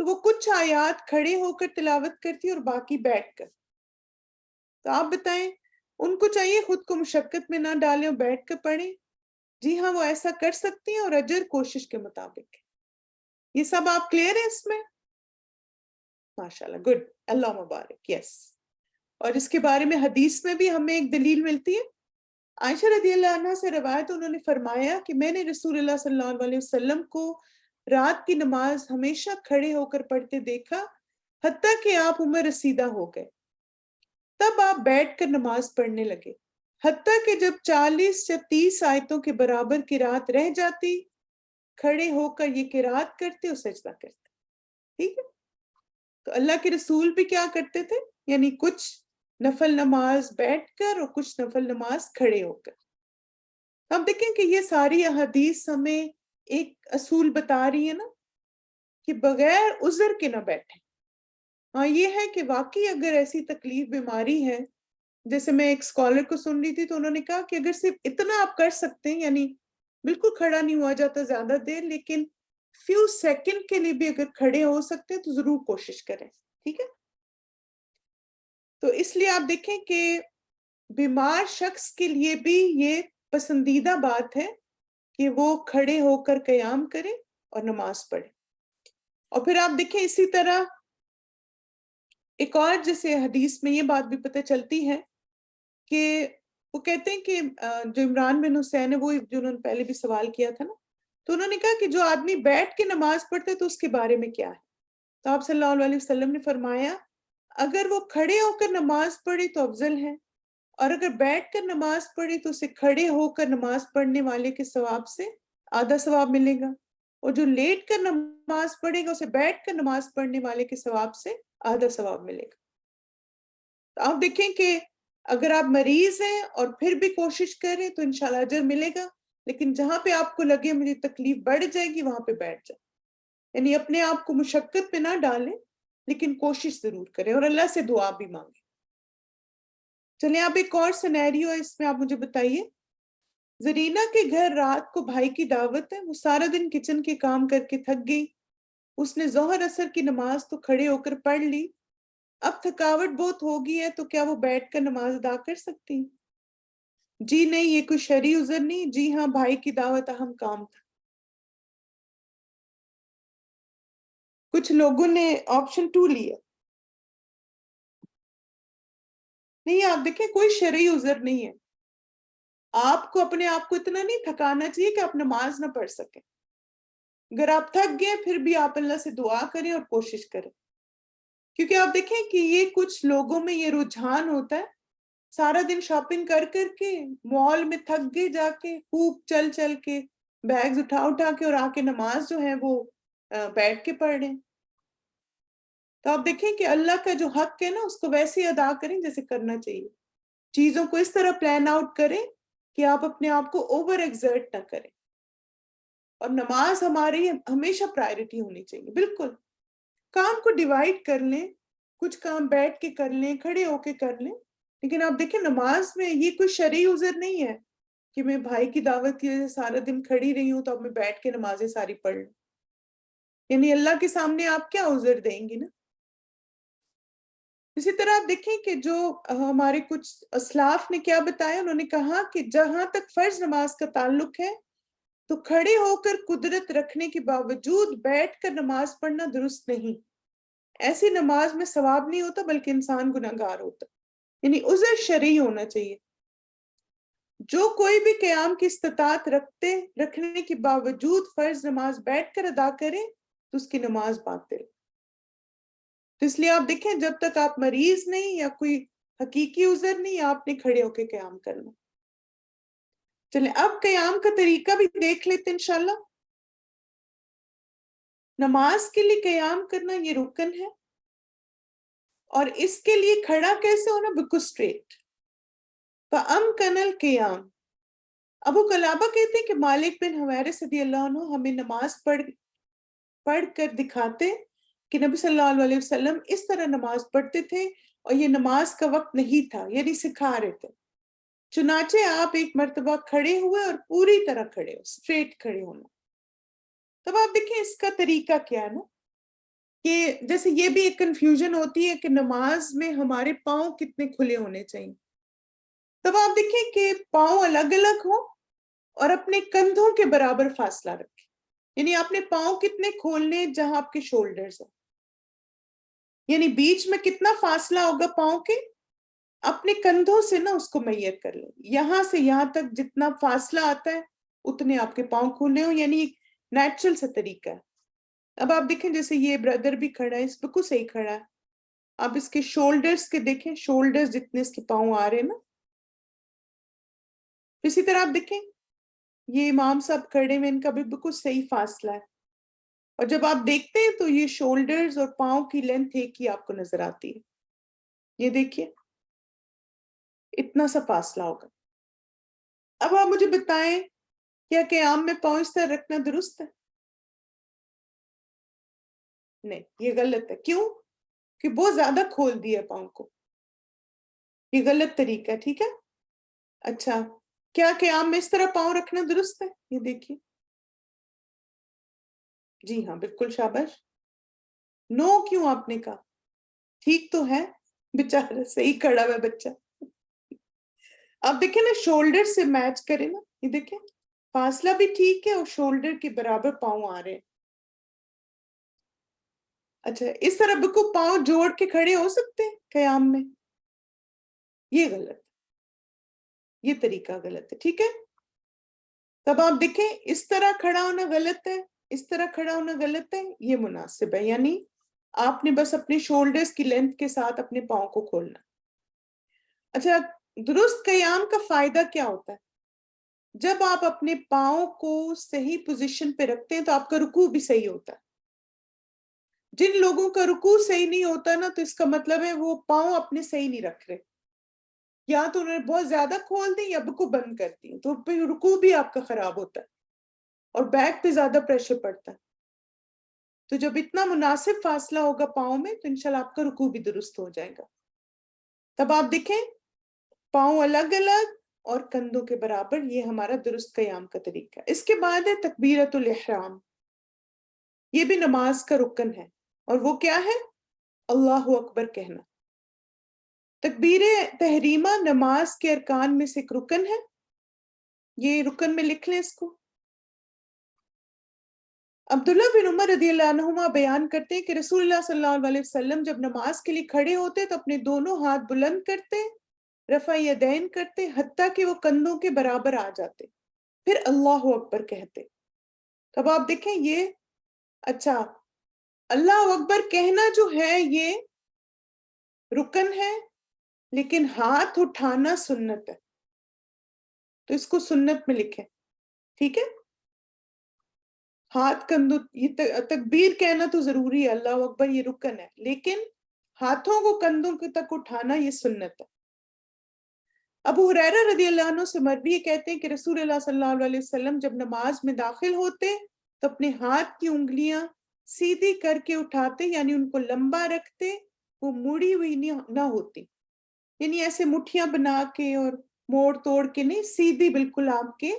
تو وہ کچھ آیات کھڑے ہو کر تلاوت کرتی اور باقی بیٹھ کر. تو آپ بتائیں ان کو چاہیے خود کو مشقت میں نہ ڈالیں اور بیٹھ کر پڑھیں؟ جی ہاں، وہ ایسا کر سکتی ہیں اور اجر کوشش کے مطابق. یہ سب آپ کلیئر ہیں اس میں؟ ماشاءاللہ، گڈ، اللہ مبارک. یس. اور اس کے بارے میں حدیث میں بھی ہمیں ایک دلیل ملتی ہے. عائشہ رضی اللہ عنہ سے روایت، انہوں نے فرمایا کہ میں نے رسول اللہ صلی اللہ علیہ وسلم کو رات کی نماز ہمیشہ کھڑے ہو کر پڑھتے دیکھا حتیٰ کہ آپ عمر رسیدہ ہو گئے. تب آپ بیٹھ کر نماز پڑھنے لگے حتیٰ کہ جب 40 یا 30 آیتوں کے برابر قرات رہ جاتی کھڑے ہو کر یہ قرات کرتے اور سجدہ کرتے. ٹھیک ہے؟ تو اللہ کے رسول بھی کیا کرتے تھے؟ یعنی کچھ نفل نماز بیٹھ کر اور کچھ نفل نماز کھڑے ہو کر. اب دیکھیں کہ یہ ساری احادیث ہمیں ایک اصول بتا رہی ہے نا کہ بغیر عذر کے نہ بیٹھیں. ہاں یہ ہے کہ واقعی اگر ایسی تکلیف بیماری ہے، جیسے میں ایک اسکالر کو سن رہی تھی تو انہوں نے کہا کہ اگر صرف اتنا آپ کر سکتے ہیں، یعنی بالکل کھڑا نہیں ہوا جاتا زیادہ دیر، لیکن فیو سیکنڈ کے لیے بھی اگر کھڑے ہو سکتے ہیں تو ضرور کوشش کریں. ٹھیک ہے؟ تو اس لیے آپ دیکھیں کہ بیمار شخص کے لیے بھی یہ پسندیدہ بات ہے کہ وہ کھڑے ہو کر قیام کرے اور نماز پڑھے. اور پھر آپ دیکھیں اسی طرح ایک اور جیسے حدیث میں یہ بات بھی پتہ چلتی ہے کہ وہ کہتے ہیں کہ جو عمران بن حسین ہے، وہ جو انہوں نے پہلے بھی سوال کیا تھا نا، تو انہوں نے کہا کہ جو آدمی بیٹھ کے نماز پڑھتا ہے تو اس کے بارے میں کیا ہے؟ تو آپ صلی اللہ علیہ وسلم نے فرمایا اگر وہ کھڑے ہو کر نماز پڑھے تو افضل ہے، اور اگر بیٹھ کر نماز پڑھے تو اسے کھڑے ہو کر نماز پڑھنے والے کے ثواب سے آدھا ثواب ملے گا، اور جو لیٹ کر نماز پڑھے گا اسے بیٹھ کر نماز پڑھنے والے کے ثواب سے آدھا ثواب ملے گا. تو آپ دیکھیں کہ اگر آپ مریض ہیں اور پھر بھی کوشش کریں تو انشاءاللہ اجر ملے گا، لیکن جہاں پہ آپ کو لگے مجھے تکلیف بڑھ جائے گی وہاں پہ بیٹھ جائیں. یعنی اپنے آپ کو مشقت پہ نہ ڈالیں، لیکن کوشش ضرور کریں اور اللہ سے دعا بھی مانگیں. چلیں آپ ایک اور سینیریو ہے، اس میں آپ مجھے بتائیے. زرینہ کے گھر رات کو بھائی کی دعوت ہے، وہ سارا دن کچن کے کام کر کے تھک گئی. اس نے ظہر اثر کی نماز تو کھڑے ہو کر پڑھ لی، اب تھکاوٹ بہت ہوگی ہے تو کیا وہ بیٹھ کر نماز ادا کر سکتی؟ جی نہیں، یہ کوئی شرعی عذر نہیں. جی ہاں، بھائی کی دعوت اہم کام تھا. کچھ لوگوں نے آپشن 2 لیا. نہیں، آپ دیکھیں کوئی شرعی عذر نہیں ہے. آپ کو اپنے آپ کو اتنا نہیں تھکانا چاہیے کہ آپ نماز نہ پڑھ سکیں. اگر آپ تھک گئے پھر بھی آپ اللہ سے دعا کریں اور کوشش کریں، کیونکہ آپ دیکھیں کہ یہ کچھ لوگوں میں یہ رجحان ہوتا ہے سارا دن شاپنگ کر کر کے مال میں تھک گئے، جا کے خوب چل چل کے بیگز اٹھا اٹھا کے اور آ کے نماز جو ہے وہ بیٹھ کے پڑھ رہے ہیں. تو آپ دیکھیں کہ اللہ کا جو حق ہے نا اس کو ویسے ادا کریں جیسے کرنا چاہیے. چیزوں کو اس طرح پلان آؤٹ کریں کہ آپ اپنے آپ کو اوور ایگزرٹ نہ کریں. اور نماز ہماری ہمیشہ پرائرٹی ہونی چاہیے. بالکل کام کو ڈیوائڈ کر لیں، کچھ کام بیٹھ کے کر لیں، کھڑے ہو کے کر لیں، لیکن آپ دیکھیں نماز میں یہ کوئی شرعی عذر نہیں ہے کہ میں بھائی کی دعوت کی وجہ سے سارا دن کھڑی رہی ہوں تو اب میں بیٹھ کے نمازیں ساری پڑھ لوں. یعنی اللہ کے سامنے آپ کیا عذر دیں گی نا. اسی طرح آپ دیکھیں کہ جو ہمارے کچھ اسلاف نے کیا بتایا، انہوں نے کہا کہ جہاں تک فرض نماز کا تعلق ہے تو کھڑے ہو کر قدرت رکھنے کے باوجود بیٹھ کر نماز پڑھنا درست نہیں. ایسی نماز میں ثواب نہیں ہوتا بلکہ انسان گناہگار ہوتا. یعنی عذر شرعی ہونا چاہیے. جو کوئی بھی قیام کی استطاعت رکھنے کے باوجود فرض نماز بیٹھ کر ادا کرے تو اس کی نماز باطل. تو اس لیے آپ دیکھیں جب تک آپ مریض نہیں یا کوئی حقیقی عذر نہیں، آپ نے کھڑے ہو کے قیام کرنا. چلیں اب قیام کا طریقہ بھی دیکھ لیتے انشاءاللہ. نماز کے لیے قیام کرنا یہ رکن ہے، اور اس کے لیے کھڑا کیسے ہونا؟ بالکل اسٹریٹ. فَأَمْكَنَ الْقِيَامُ. ابو قلابہ کہتے ہیں کہ مالک بن حویرث رضی اللہ عنہ ہمیں نماز پڑھ کر دکھاتے کہ نبی صلی اللہ علیہ وسلم اس طرح نماز پڑھتے تھے، اور یہ نماز کا وقت نہیں تھا، یعنی سکھا رہے تھے. چنانچہ آپ ایک مرتبہ کھڑے ہوئے اور پوری طرح کھڑے ہو، اسٹریٹ کھڑے ہونا. تب آپ دیکھیں اس کا طریقہ کیا ہے نا. کہ جیسے یہ بھی ایک کنفیوژن ہوتی ہے کہ نماز میں ہمارے پاؤں کتنے کھلے ہونے چاہیے. تب آپ دیکھیں کہ پاؤں الگ الگ ہوں اور اپنے کندھوں کے برابر فاصلہ رکھیں. یعنی آپ نے پاؤں کتنے کھولنے جہاں آپ کے شولڈرز ہیں، یعنی بیچ میں کتنا فاصلہ ہوگا پاؤں کے، اپنے کندھوں سے نا اس کو میئر کر لیں. یہاں سے یہاں تک جتنا فاصلہ آتا ہے اتنے آپ کے پاؤں کھولے ہوں، یعنی ایک نیچرل سا طریقہ ہے. اب آپ دیکھیں جیسے یہ بردر بھی کھڑا ہے، اس بالکل صحیح کھڑا ہے. آپ اس کے شولڈرز کے دیکھیں، شولڈرز جتنے اس کے پاؤں آ رہے ہیں نا. اسی طرح آپ دیکھیں یہ امام صاحب کھڑے میں، ان کا بھی بالکل صحیح فاصلہ ہے. اور جب آپ دیکھتے ہیں تو یہ شولڈرز اور پاؤں کی لینتھ ایک ہی آپ کو نظر آتی ہے. یہ دیکھیے اتنا سا فاصلہ ہوگا. اب آپ مجھے بتائیں کیا قیام میں پاؤں اس طرح رکھنا درست ہے؟ نہیں، یہ غلط ہے. کیوں؟ کہ بہت زیادہ کھول دیا پاؤں کو. یہ غلط طریقہ ہے. ٹھیک ہے. اچھا، کیا قیام میں اس طرح پاؤں رکھنا درست ہے؟ یہ دیکھیے. جی ہاں بالکل، شاباش. نو کیوں آپ نے کہا؟ ٹھیک تو ہے بیچارہ، صحیح کھڑا ہوا بچہ. آپ دیکھیں نا شولڈر سے میچ کرے نا. یہ دیکھیں فاصلہ بھی ٹھیک ہے اور شولڈر کے برابر پاؤں آ رہے ہیں. اچھا، اس طرح بالکل پاؤں جوڑ کے کھڑے ہو سکتے ہیں قیام میں؟ یہ غلط، یہ طریقہ غلط ہے. ٹھیک ہے. تب آپ دیکھیں اس طرح کھڑا ہونا غلط ہے، اس طرح کھڑا ہونا غلط ہے، یہ مناسب ہے. یعنی آپ نے بس اپنے شولڈرز کی لینتھ کے ساتھ اپنے پاؤں کو کھولنا. اچھا، درست قیام کا فائدہ کیا ہوتا ہے؟ جب آپ اپنے پاؤں کو صحیح پوزیشن پہ رکھتے ہیں تو آپ کا رکوع بھی صحیح ہوتا ہے. جن لوگوں کا رکوع صحیح نہیں ہوتا نا، تو اس کا مطلب ہے وہ پاؤں اپنے صحیح نہیں رکھ رہے، یا تو انہوں نے بہت زیادہ کھول دی یا رکوع بند کر دی، تو پھر رکوع بھی آپ کا خراب ہوتا ہے اور بیک پہ زیادہ پریشر پڑتا ہے. تو جب اتنا مناسب فاصلہ ہوگا پاؤں میں تو انشاءاللہ آپ کا رکوع بھی درست ہو جائے گا. تب آپ دیکھیں پاؤں الگ الگ اور کندھوں کے برابر، یہ ہمارا درست قیام کا طریقہ. اس کے بعد ہے تکبیرۃ الاحرام. یہ بھی نماز کا رکن ہے، اور وہ کیا ہے؟ اللہ اکبر کہنا. تکبیر تحریمہ نماز کے ارکان میں سے ایک رکن ہے. یہ رکن میں لکھ لیں اس کو. عبداللہ بن عمر رضی اللہ عنہما بیان کرتے ہیں کہ رسول اللہ صلی اللہ علیہ وسلم جب نماز کے لیے کھڑے ہوتے تو اپنے دونوں ہاتھ بلند کرتے، رفع یدین کرتے حتیٰ کہ وہ کندھوں کے برابر آ جاتے، پھر اللہ اکبر کہتے. تب آپ دیکھیں یہ اچھا، اللہ اکبر کہنا جو ہے یہ رکن ہے، لیکن ہاتھ اٹھانا سنت ہے. تو اس کو سنت میں لکھیں. ٹھیک ہے. ہاتھ کندھوں، یہ تکبیر کہنا تو ضروری ہے، اللہ اکبر یہ رکن ہے، لیکن ہاتھوں کو کندھوں کے تک اٹھانا یہ سنت ہے. ابو ہریرہ رضی اللہ عنہ سے مروی یہ کہتے ہیں کہ رسول اللہ صلی اللہ علیہ وسلم جب نماز میں داخل ہوتے تو اپنے ہاتھ کی انگلیاں سیدھی کر کے اٹھاتے، یعنی ان کو لمبا رکھتے، وہ مڑی ہوئی نہ ہوتی. یعنی ایسے مٹھیاں بنا کے اور موڑ توڑ کے نہیں، سیدھی بالکل آپ کے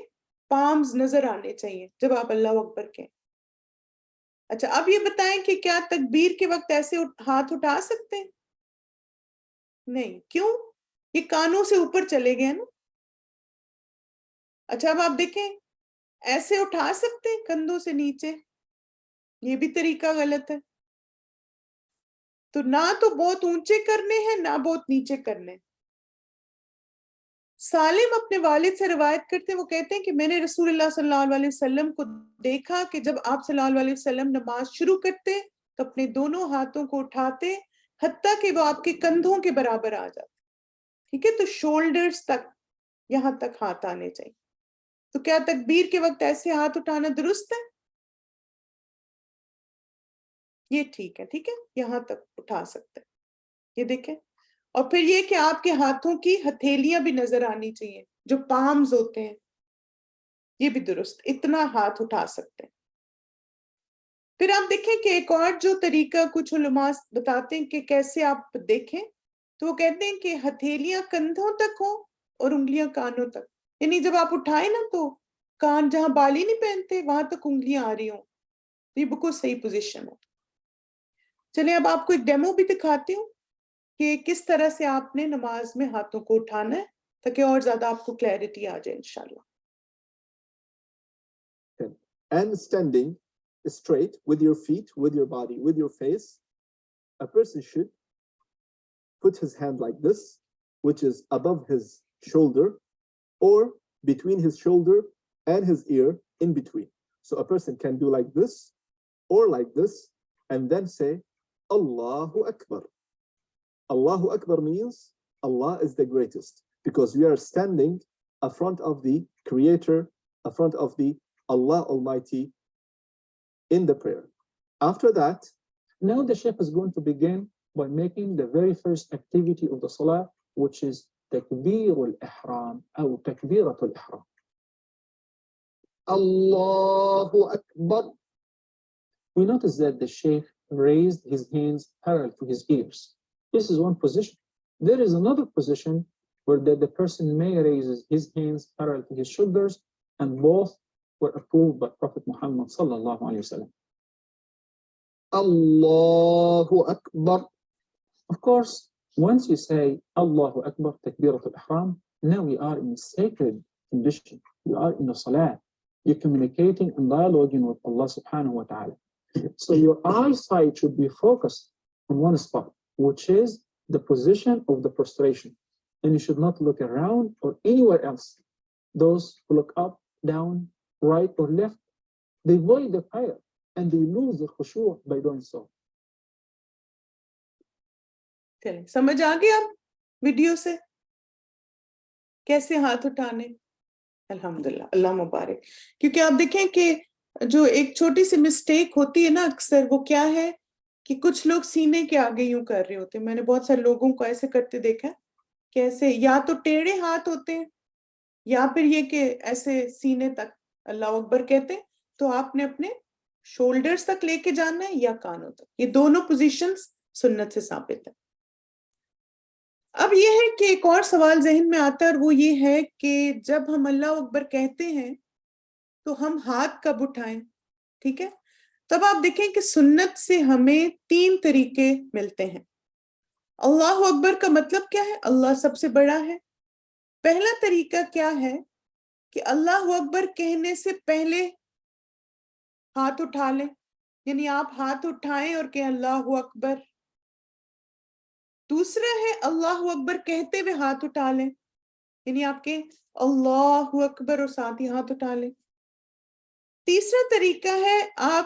پامز نظر آنے چاہیے جب آپ اللہ اکبر کہیں. اچھا، اب یہ بتائیں کہ کیا تکبیر کے وقت ایسے ہاتھ اٹھا سکتے ہیں؟ نہیں. کیوں؟ یہ کانوں سے اوپر چلے گئے نا. اچھا، اب آپ دیکھیں ایسے اٹھا سکتے ہیں کندھوں سے نیچے؟ یہ بھی طریقہ غلط ہے. تو نہ تو بہت اونچے کرنے ہیں نہ بہت نیچے کرنے. سالم اپنے والد سے روایت کرتے ہیں، وہ کہتے ہیں کہ میں نے رسول اللہ صلی اللہ علیہ وسلم کو دیکھا کہ جب آپ صلی اللہ علیہ وسلم نماز شروع کرتے تو اپنے دونوں ہاتھوں کو اٹھاتے حتیٰ کہ وہ آپ کے کندھوں کے برابر آ جاتے. ٹھیک ہے. تو شولڈرز تک، یہاں تک ہاتھ آنے چاہیے. تو کیا تکبیر کے وقت ایسے ہاتھ اٹھانا درست ہے؟ یہ ٹھیک ہے. ٹھیک ہے، یہاں تک اٹھا سکتے ہیں. یہ دیکھیں. اور پھر یہ کہ آپ کے ہاتھوں کی ہتھیلیاں بھی نظر آنی چاہیے، جو پامز ہوتے ہیں، یہ بھی درست، اتنا ہاتھ اٹھا سکتے ہیں. پھر آپ دیکھیں کہ ایک اور جو طریقہ کچھ علماء بتاتے ہیں کہ کیسے آپ دیکھیں، تو وہ کہتے ہیں کہ ہتھیلیاں کندھوں تک ہوں اور انگلیاں کانوں تک. یعنی جب آپ اٹھائیں نا تو کان جہاں بالی نہیں پہنتے وہاں تک انگلیاں آ رہی ہوں. یہ بالکل صحیح پوزیشن ہے. چلیں اب آپ کو ایک ڈیمو بھی دکھاتی ہوں کہ کس طرح سے آپ نے نماز میں ہاتھوں کو اٹھانا ہے تاکہ اور زیادہ آپ کو کلیئرٹی آ جائے انشاءاللہ. And standing straight with your feet, with your body, with your face, a person should put his hand like this, which is above his shoulder, or between his shoulder and his ear, in between. So a person can do like this, or like this, and then say, Allahu Akbar. Allahu Akbar means Allah is the greatest, because we are standing in front of the Creator, in front of the Allah Almighty in the prayer. After that, now the Shaykh is going to begin by making the very first activity of the Salah, which is Takbir al-Ihram, or Takbirat al-Ihram. Allahu Akbar. We notice that the Shaykh raised his hands parallel to his ears. This is one position. There is another position where the person may raise his hands parallel to his shoulders, and both were approved by Prophet Muhammad sallallahu alaihi wasallam. Allahu Akbar. Of course, once you say Allahu Akbar, Takbirat al-Ihram, now we are in a sacred condition. We are in a salah. You're communicating and dialoguing with Allah subhanahu wa ta'ala. So your eyesight should be focused on one spot, which is the position of the prostration. And you should not look around or anywhere else. Those who look up, down, right or left, they void the prayer and they lose the khushu' by doing so. چلیں سمجھ آ گیا اب ویڈیو سے کیسے ہاتھ اٹھانے؟ الحمدللہ، اللہ مبارک. کیونکہ آپ دیکھیں کہ جو ایک چھوٹی سی مسٹیک ہوتی ہے نا اکثر، وہ کیا ہے کہ کچھ لوگ سینے کے آگے یوں کر رہے ہوتے ہیں. میں نے بہت سارے لوگوں کو ایسے کرتے دیکھا کہ ایسے یا تو ٹیڑھے ہاتھ ہوتے ہیں یا پھر یہ کہ ایسے سینے تک اللہ اکبر کہتے ہیں. تو آپ نے اپنے شولڈرز تک لے کے جانا ہے یا کانوں تک. یہ دونوں پوزیشنز سنت سے ثابت ہیں. اب یہ ہے کہ ایک اور سوال ذہن میں آتا ہے، اور وہ یہ ہے کہ جب ہم اللہ اکبر کہتے ہیں تو ہم ہاتھ کب اٹھائیں؟ ٹھیک ہے، تب آپ دیکھیں کہ سنت سے ہمیں 3 طریقے ملتے ہیں. اللہ اکبر کا مطلب کیا ہے؟ اللہ سب سے بڑا ہے. پہلا طریقہ کیا ہے کہ اللہ اکبر کہنے سے پہلے ہاتھ اٹھا لیں، یعنی آپ ہاتھ اٹھائیں اور کہیں اللہ اکبر. دوسرا ہے اللہ اکبر کہتے ہوئے ہاتھ اٹھا لیں، یعنی آپ کے اللہ اکبر اور ساتھ ہی ہاتھ اٹھا لیں. تیسرا طریقہ ہے آپ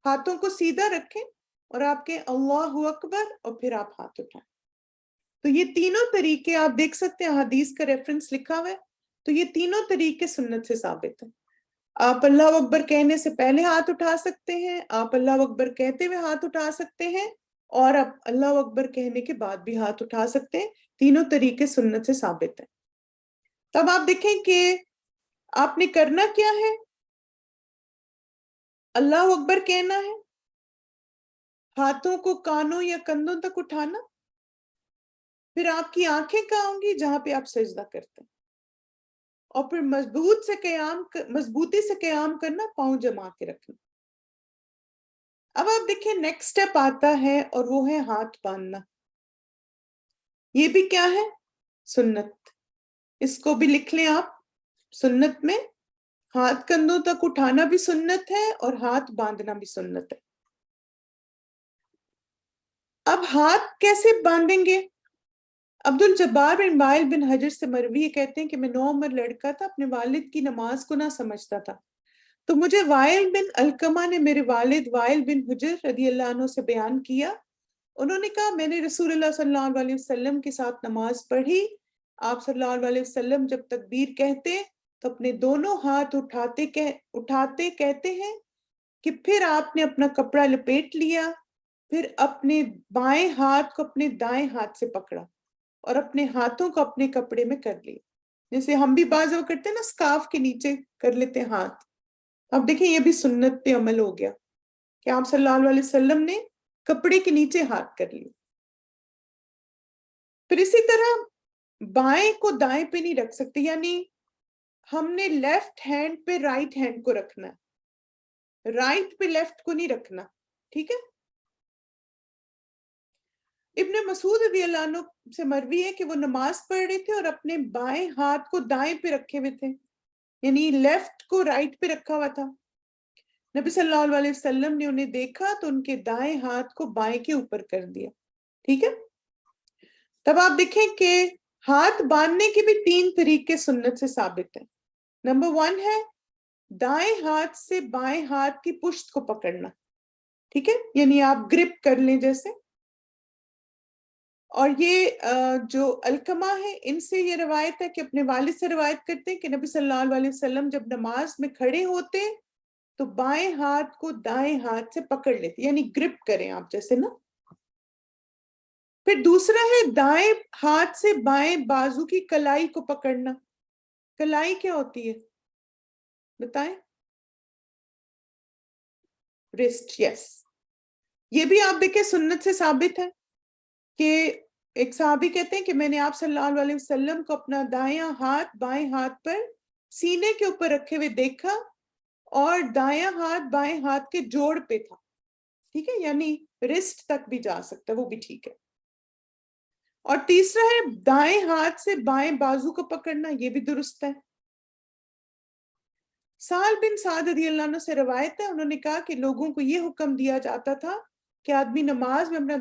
ہاتھوں کو سیدھا رکھیں اور آپ کے اللہ اکبر اور پھر آپ ہاتھ اٹھائیں. تو یہ تینوں طریقے آپ دیکھ سکتے ہیں، حدیث کا ریفرنس لکھا ہوا ہے. تو یہ تینوں طریقے سنت سے ثابت ہیں. آپ اللہ اکبر کہنے سے پہلے ہاتھ اٹھا سکتے ہیں، آپ اللہ اکبر کہتے ہوئے ہاتھ اٹھا سکتے ہیں، اور آپ اللہ اکبر کہنے کے بعد بھی ہاتھ اٹھا سکتے ہیں. تینوں طریقے سنت سے ثابت ہیں. تب آپ دیکھیں کہ آپ نے کرنا کیا ہے. اللہ اکبر کہنا ہے، ہاتھوں کو کانوں یا کندھوں تک اٹھانا، پھر آپ کی آنکھیں کہاں ہوں گی؟ جہاں پہ آپ سجدہ کرتے ہیں، اور پھر مضبوطی سے قیام کرنا، پاؤں جما کے رکھنا. اب آپ دیکھیں نیکسٹ سٹیپ آتا ہے اور وہ ہے ہاتھ باندھنا. یہ بھی کیا ہے؟ سنت. اس کو بھی لکھ لیں آپ. سنت میں ہاتھ کندھوں تک اٹھانا بھی سنت ہے اور ہاتھ باندھنا بھی سنت ہے. اب ہاتھ کیسے باندھیں گے؟ عبد الجبار بن وائل بن حجر سے مروی یہ کہتے ہیں کہ میں 9 عمر لڑکا تھا، اپنے والد کی نماز کو نہ سمجھتا تھا. تو مجھے وائل بن علقمہ نے میرے والد وائل بن حجر رضی اللہ عنہ سے بیان کیا. انہوں نے کہا میں نے رسول اللہ صلی اللہ علیہ وسلم کے ساتھ نماز پڑھی. آپ صلی اللہ علیہ وسلم جب تکبیر کہتے تو اپنے دونوں ہاتھ اٹھاتے کہتے ہیں کہ پھر آپ نے اپنا کپڑا لپیٹ لیا، پھر اپنے بائیں ہاتھ کو اپنے دائیں ہاتھ سے پکڑا اور اپنے ہاتھوں کو اپنے کپڑے میں کر لیا. جیسے ہم بھی بعض وہ کرتے ہیں نا، سکارف کے نیچے کر لیتے ہیں ہاتھ. اب دیکھیں یہ بھی سنت پہ عمل ہو گیا کہ آپ صلی اللہ علیہ وسلم نے کپڑے کے نیچے ہاتھ کر لیے. پھر اسی طرح بائیں کو دائیں پہ نہیں رکھ سکتے، یعنی ہم نے لیفٹ ہینڈ پہ رائٹ ہینڈ کو رکھنا ہے، رائٹ پہ لیفٹ کو نہیں رکھنا. ٹھیک ہے، ابن مسعود رضی اللہ عنہ سے مروی ہے کہ وہ نماز پڑھ رہے تھے اور اپنے بائیں ہاتھ کو دائیں پہ رکھے ہوئے تھے، یعنی لیفٹ کو رائٹ پہ رکھا ہوا تھا. نبی صلی اللہ علیہ وسلم نے انہیں دیکھا تو ان کے دائیں ہاتھ کو بائیں کے اوپر کر دیا. ٹھیک ہے. تب آپ دیکھیں کہ ہاتھ باندھنے کے بھی 3 طریقے سنت سے ثابت ہیں. نمبر 1 ہے دائیں ہاتھ سے بائیں ہاتھ کی پشت کو پکڑنا. ٹھیک ہے، یعنی آپ گرپ کر لیں جیسے. اور یہ جو علقمہ ہے ان سے یہ روایت ہے کہ اپنے والد سے روایت کرتے ہیں کہ نبی صلی اللہ علیہ وسلم جب نماز میں کھڑے ہوتے تو بائیں ہاتھ کو دائیں ہاتھ سے پکڑ لیتے، یعنی گرپ کریں آپ جیسے نا. پھر دوسرا ہے دائیں ہاتھ سے بائیں بازو کی کلائی کو پکڑنا. کلائی کیا ہوتی ہے بتائیں؟ رسٹ. یس. یہ بھی آپ دیکھیں سنت سے ثابت ہے کہ ایک صحابی کہتے ہیں کہ میں نے آپ صلی اللہ علیہ وسلم کو اپنا دایاں ہاتھ بائیں ہاتھ پر سینے کے اوپر رکھے ہوئے دیکھا اور دایاں ہاتھ بائیں ہاتھ کے جوڑ پہ تھا. ٹھیک ہے، یعنی رسٹ تک بھی جا سکتا ہے، وہ بھی ٹھیک ہے. اور تیسرا ہے دائیں ہاتھ سے بائیں بازو کو پکڑنا، یہ بھی درست ہے. سہل بن سعد رضی اللہ عنہ سے روایت ہے، انہوں نے کہا کہ لوگوں کو یہ حکم دیا جاتا تھا کہ آدمی نماز میں اپنا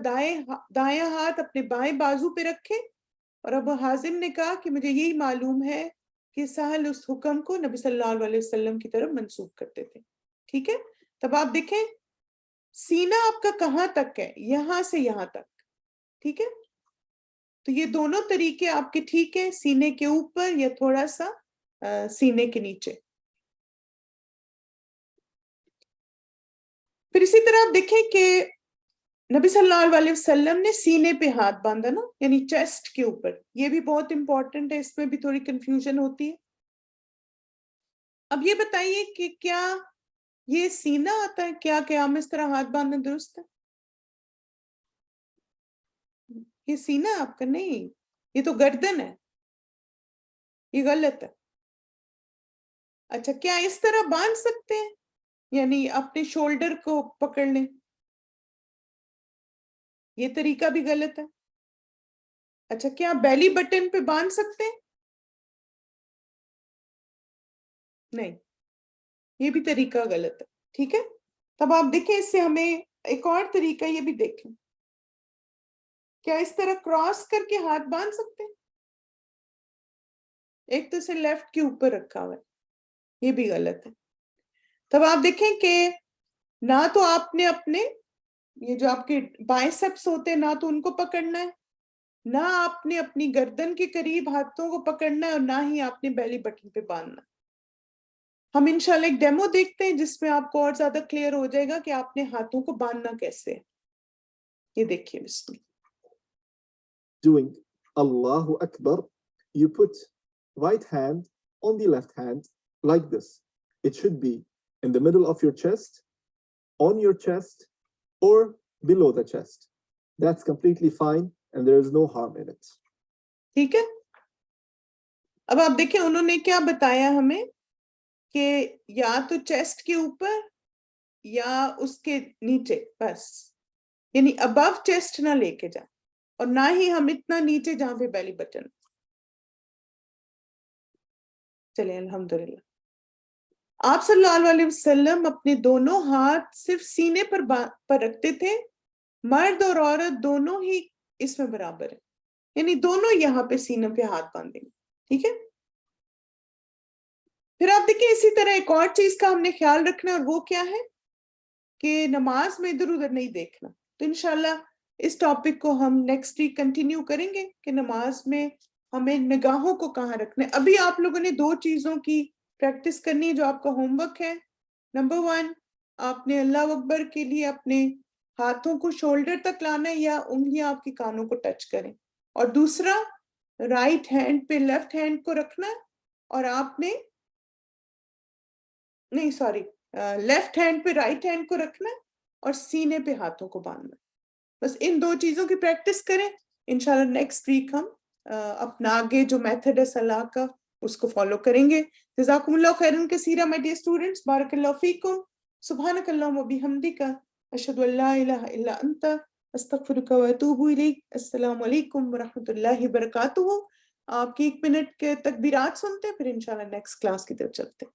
دائیں ہاتھ اپنے بائیں بازو پہ رکھے. اور ابو حازم نے کہا کہ مجھے یہی معلوم ہے کہ سہل اس حکم کو نبی صلی اللہ علیہ وسلم کی طرف منسوخ کرتے تھے. ٹھیک ہے. تب آپ دیکھیں سینہ آپ کا کہاں تک ہے، یہاں سے یہاں تک. ٹھیک ہے. تو یہ دونوں طریقے آپ کے ٹھیک ہیں، سینے کے اوپر یا تھوڑا سا سینے کے نیچے. پھر اسی طرح آپ دیکھیں کہ نبی صلی اللہ علیہ وسلم نے سینے پہ ہاتھ باندھا نا، یعنی چیسٹ کے اوپر. یہ بھی بہت امپورٹنٹ ہے، اس میں بھی تھوڑی کنفیوژن ہوتی ہے. اب یہ بتائیے کہ کیا یہ سینہ آتا ہے؟ کیا ہم اس طرح ہاتھ باندھنا درست ہے؟ یہ سینہ آپ کا نہیں، یہ تو گردن ہے، یہ غلط ہے. اچھا، کیا اس طرح باندھ سکتے ہیں، یعنی اپنے شولڈر کو پکڑ لیں؟ یہ طریقہ بھی غلط ہے. اچھا، کیا بیلی بٹن پہ باندھ سکتے ہیں؟ نہیں، یہ بھی طریقہ غلط ہے. ٹھیک ہے. تب آپ دیکھیں اس سے ہمیں ایک اور طریقہ یہ بھی دیکھیں، کیا اس طرح کراس کر کے ہاتھ باندھ سکتے ہیں؟ ایک تو اسے لیفٹ کے اوپر رکھا ہوا ہے، یہ بھی غلط ہے. تب آپ دیکھیں کہ نہ تو آپ نے اپنے یہ جو آپ کے بائسپس ہوتے ہیں نہ تو ان کو پکڑنا ہے، نہ آپ نے اپنی گردن کے قریب ہاتھوں کو پکڑنا ہے، اور نہ ہی آپ نے بیلی بٹن پہ باندھنا. ہم انشاءاللہ ایک ڈیمو دیکھتے ہیں جس میں آپ کو اور زیادہ کلیئر ہو جائے گا کہ آپ نے ہاتھوں کو باندھنا کیسے ہے. یہ دیکھیے بسم اللہ. Doing Allahu Akbar, you put right hand on the left hand like this. It should be in the middle of your chest, on your chest, or below the chest. That's completely fine and there is no harm in it. ٹھیک ہے. اب آپ دیکھیں انہوں نے کیا بتایا ہمیں کہ یا تو چیسٹ کے اوپر یا اس کے نیچے، بس یعنی ابو چیسٹ نہ لے کے جائیں، اور نہ ہی ہم اتنا نیچے جہاں پہ بیلی بٹن. چلیں الحمدللہ. آپ صلی اللہ علیہ وسلم اپنے دونوں ہاتھ صرف سینے پر رکھتے تھے. مرد اور عورت دونوں ہی اس میں برابر ہیں، یعنی دونوں یہاں پہ سینے پہ ہاتھ باندھیں گے. ٹھیک ہے. پھر آپ دیکھیں اسی طرح ایک اور چیز کا ہم نے خیال رکھنا ہے، اور وہ کیا ہے کہ نماز میں ادھر ادھر نہیں دیکھنا. تو انشاءاللہ اس ٹاپک کو ہم نیکسٹ ویک کنٹینیو کریں گے کہ نماز میں ہمیں نگاہوں کو کہاں رکھنا ہے. ابھی آپ لوگوں نے 2 چیزوں کی پریکٹس کرنی ہے جو آپ کا ہوم ورک ہے. نمبر 1، آپ نے اللہ اکبر کے لیے اپنے ہاتھوں کو شولڈر تک لانا ہے یا انگلیاں آپ کے کانوں کو ٹچ کریں. اور دوسرا رائٹ ہینڈ پہ لیفٹ ہینڈ کو رکھنا ہے، اور آپ نے نہیں سوری لیفٹ ہینڈ پہ رائٹ ہینڈ کو رکھنا ہے اور سینے پہ ہاتھوں کو باندھنا. بس ان 2 چیزوں کی پریکٹس کریں. انشاءاللہ نیکسٹ ویک ہم اپنا آگے جو میتھڈ ہے صلاح کا اس کو فالو کریں گے. جزاکم اللہ خیرا کثیرا مائی ڈیئر اسٹوڈنٹس. بارک اللہ فیکم. سبحانک اللہم و بحمدک. اشہد ان لا الہ الا انت استغفرک و اتوب الیک. السلام علیکم ورحمۃ اللہ وبرکاتہ. آپ کی 1 منٹ کے تکبیرات سنتے ہیں، پھر انشاءاللہ نیکسٹ کلاس کی طرف چلتے ہیں.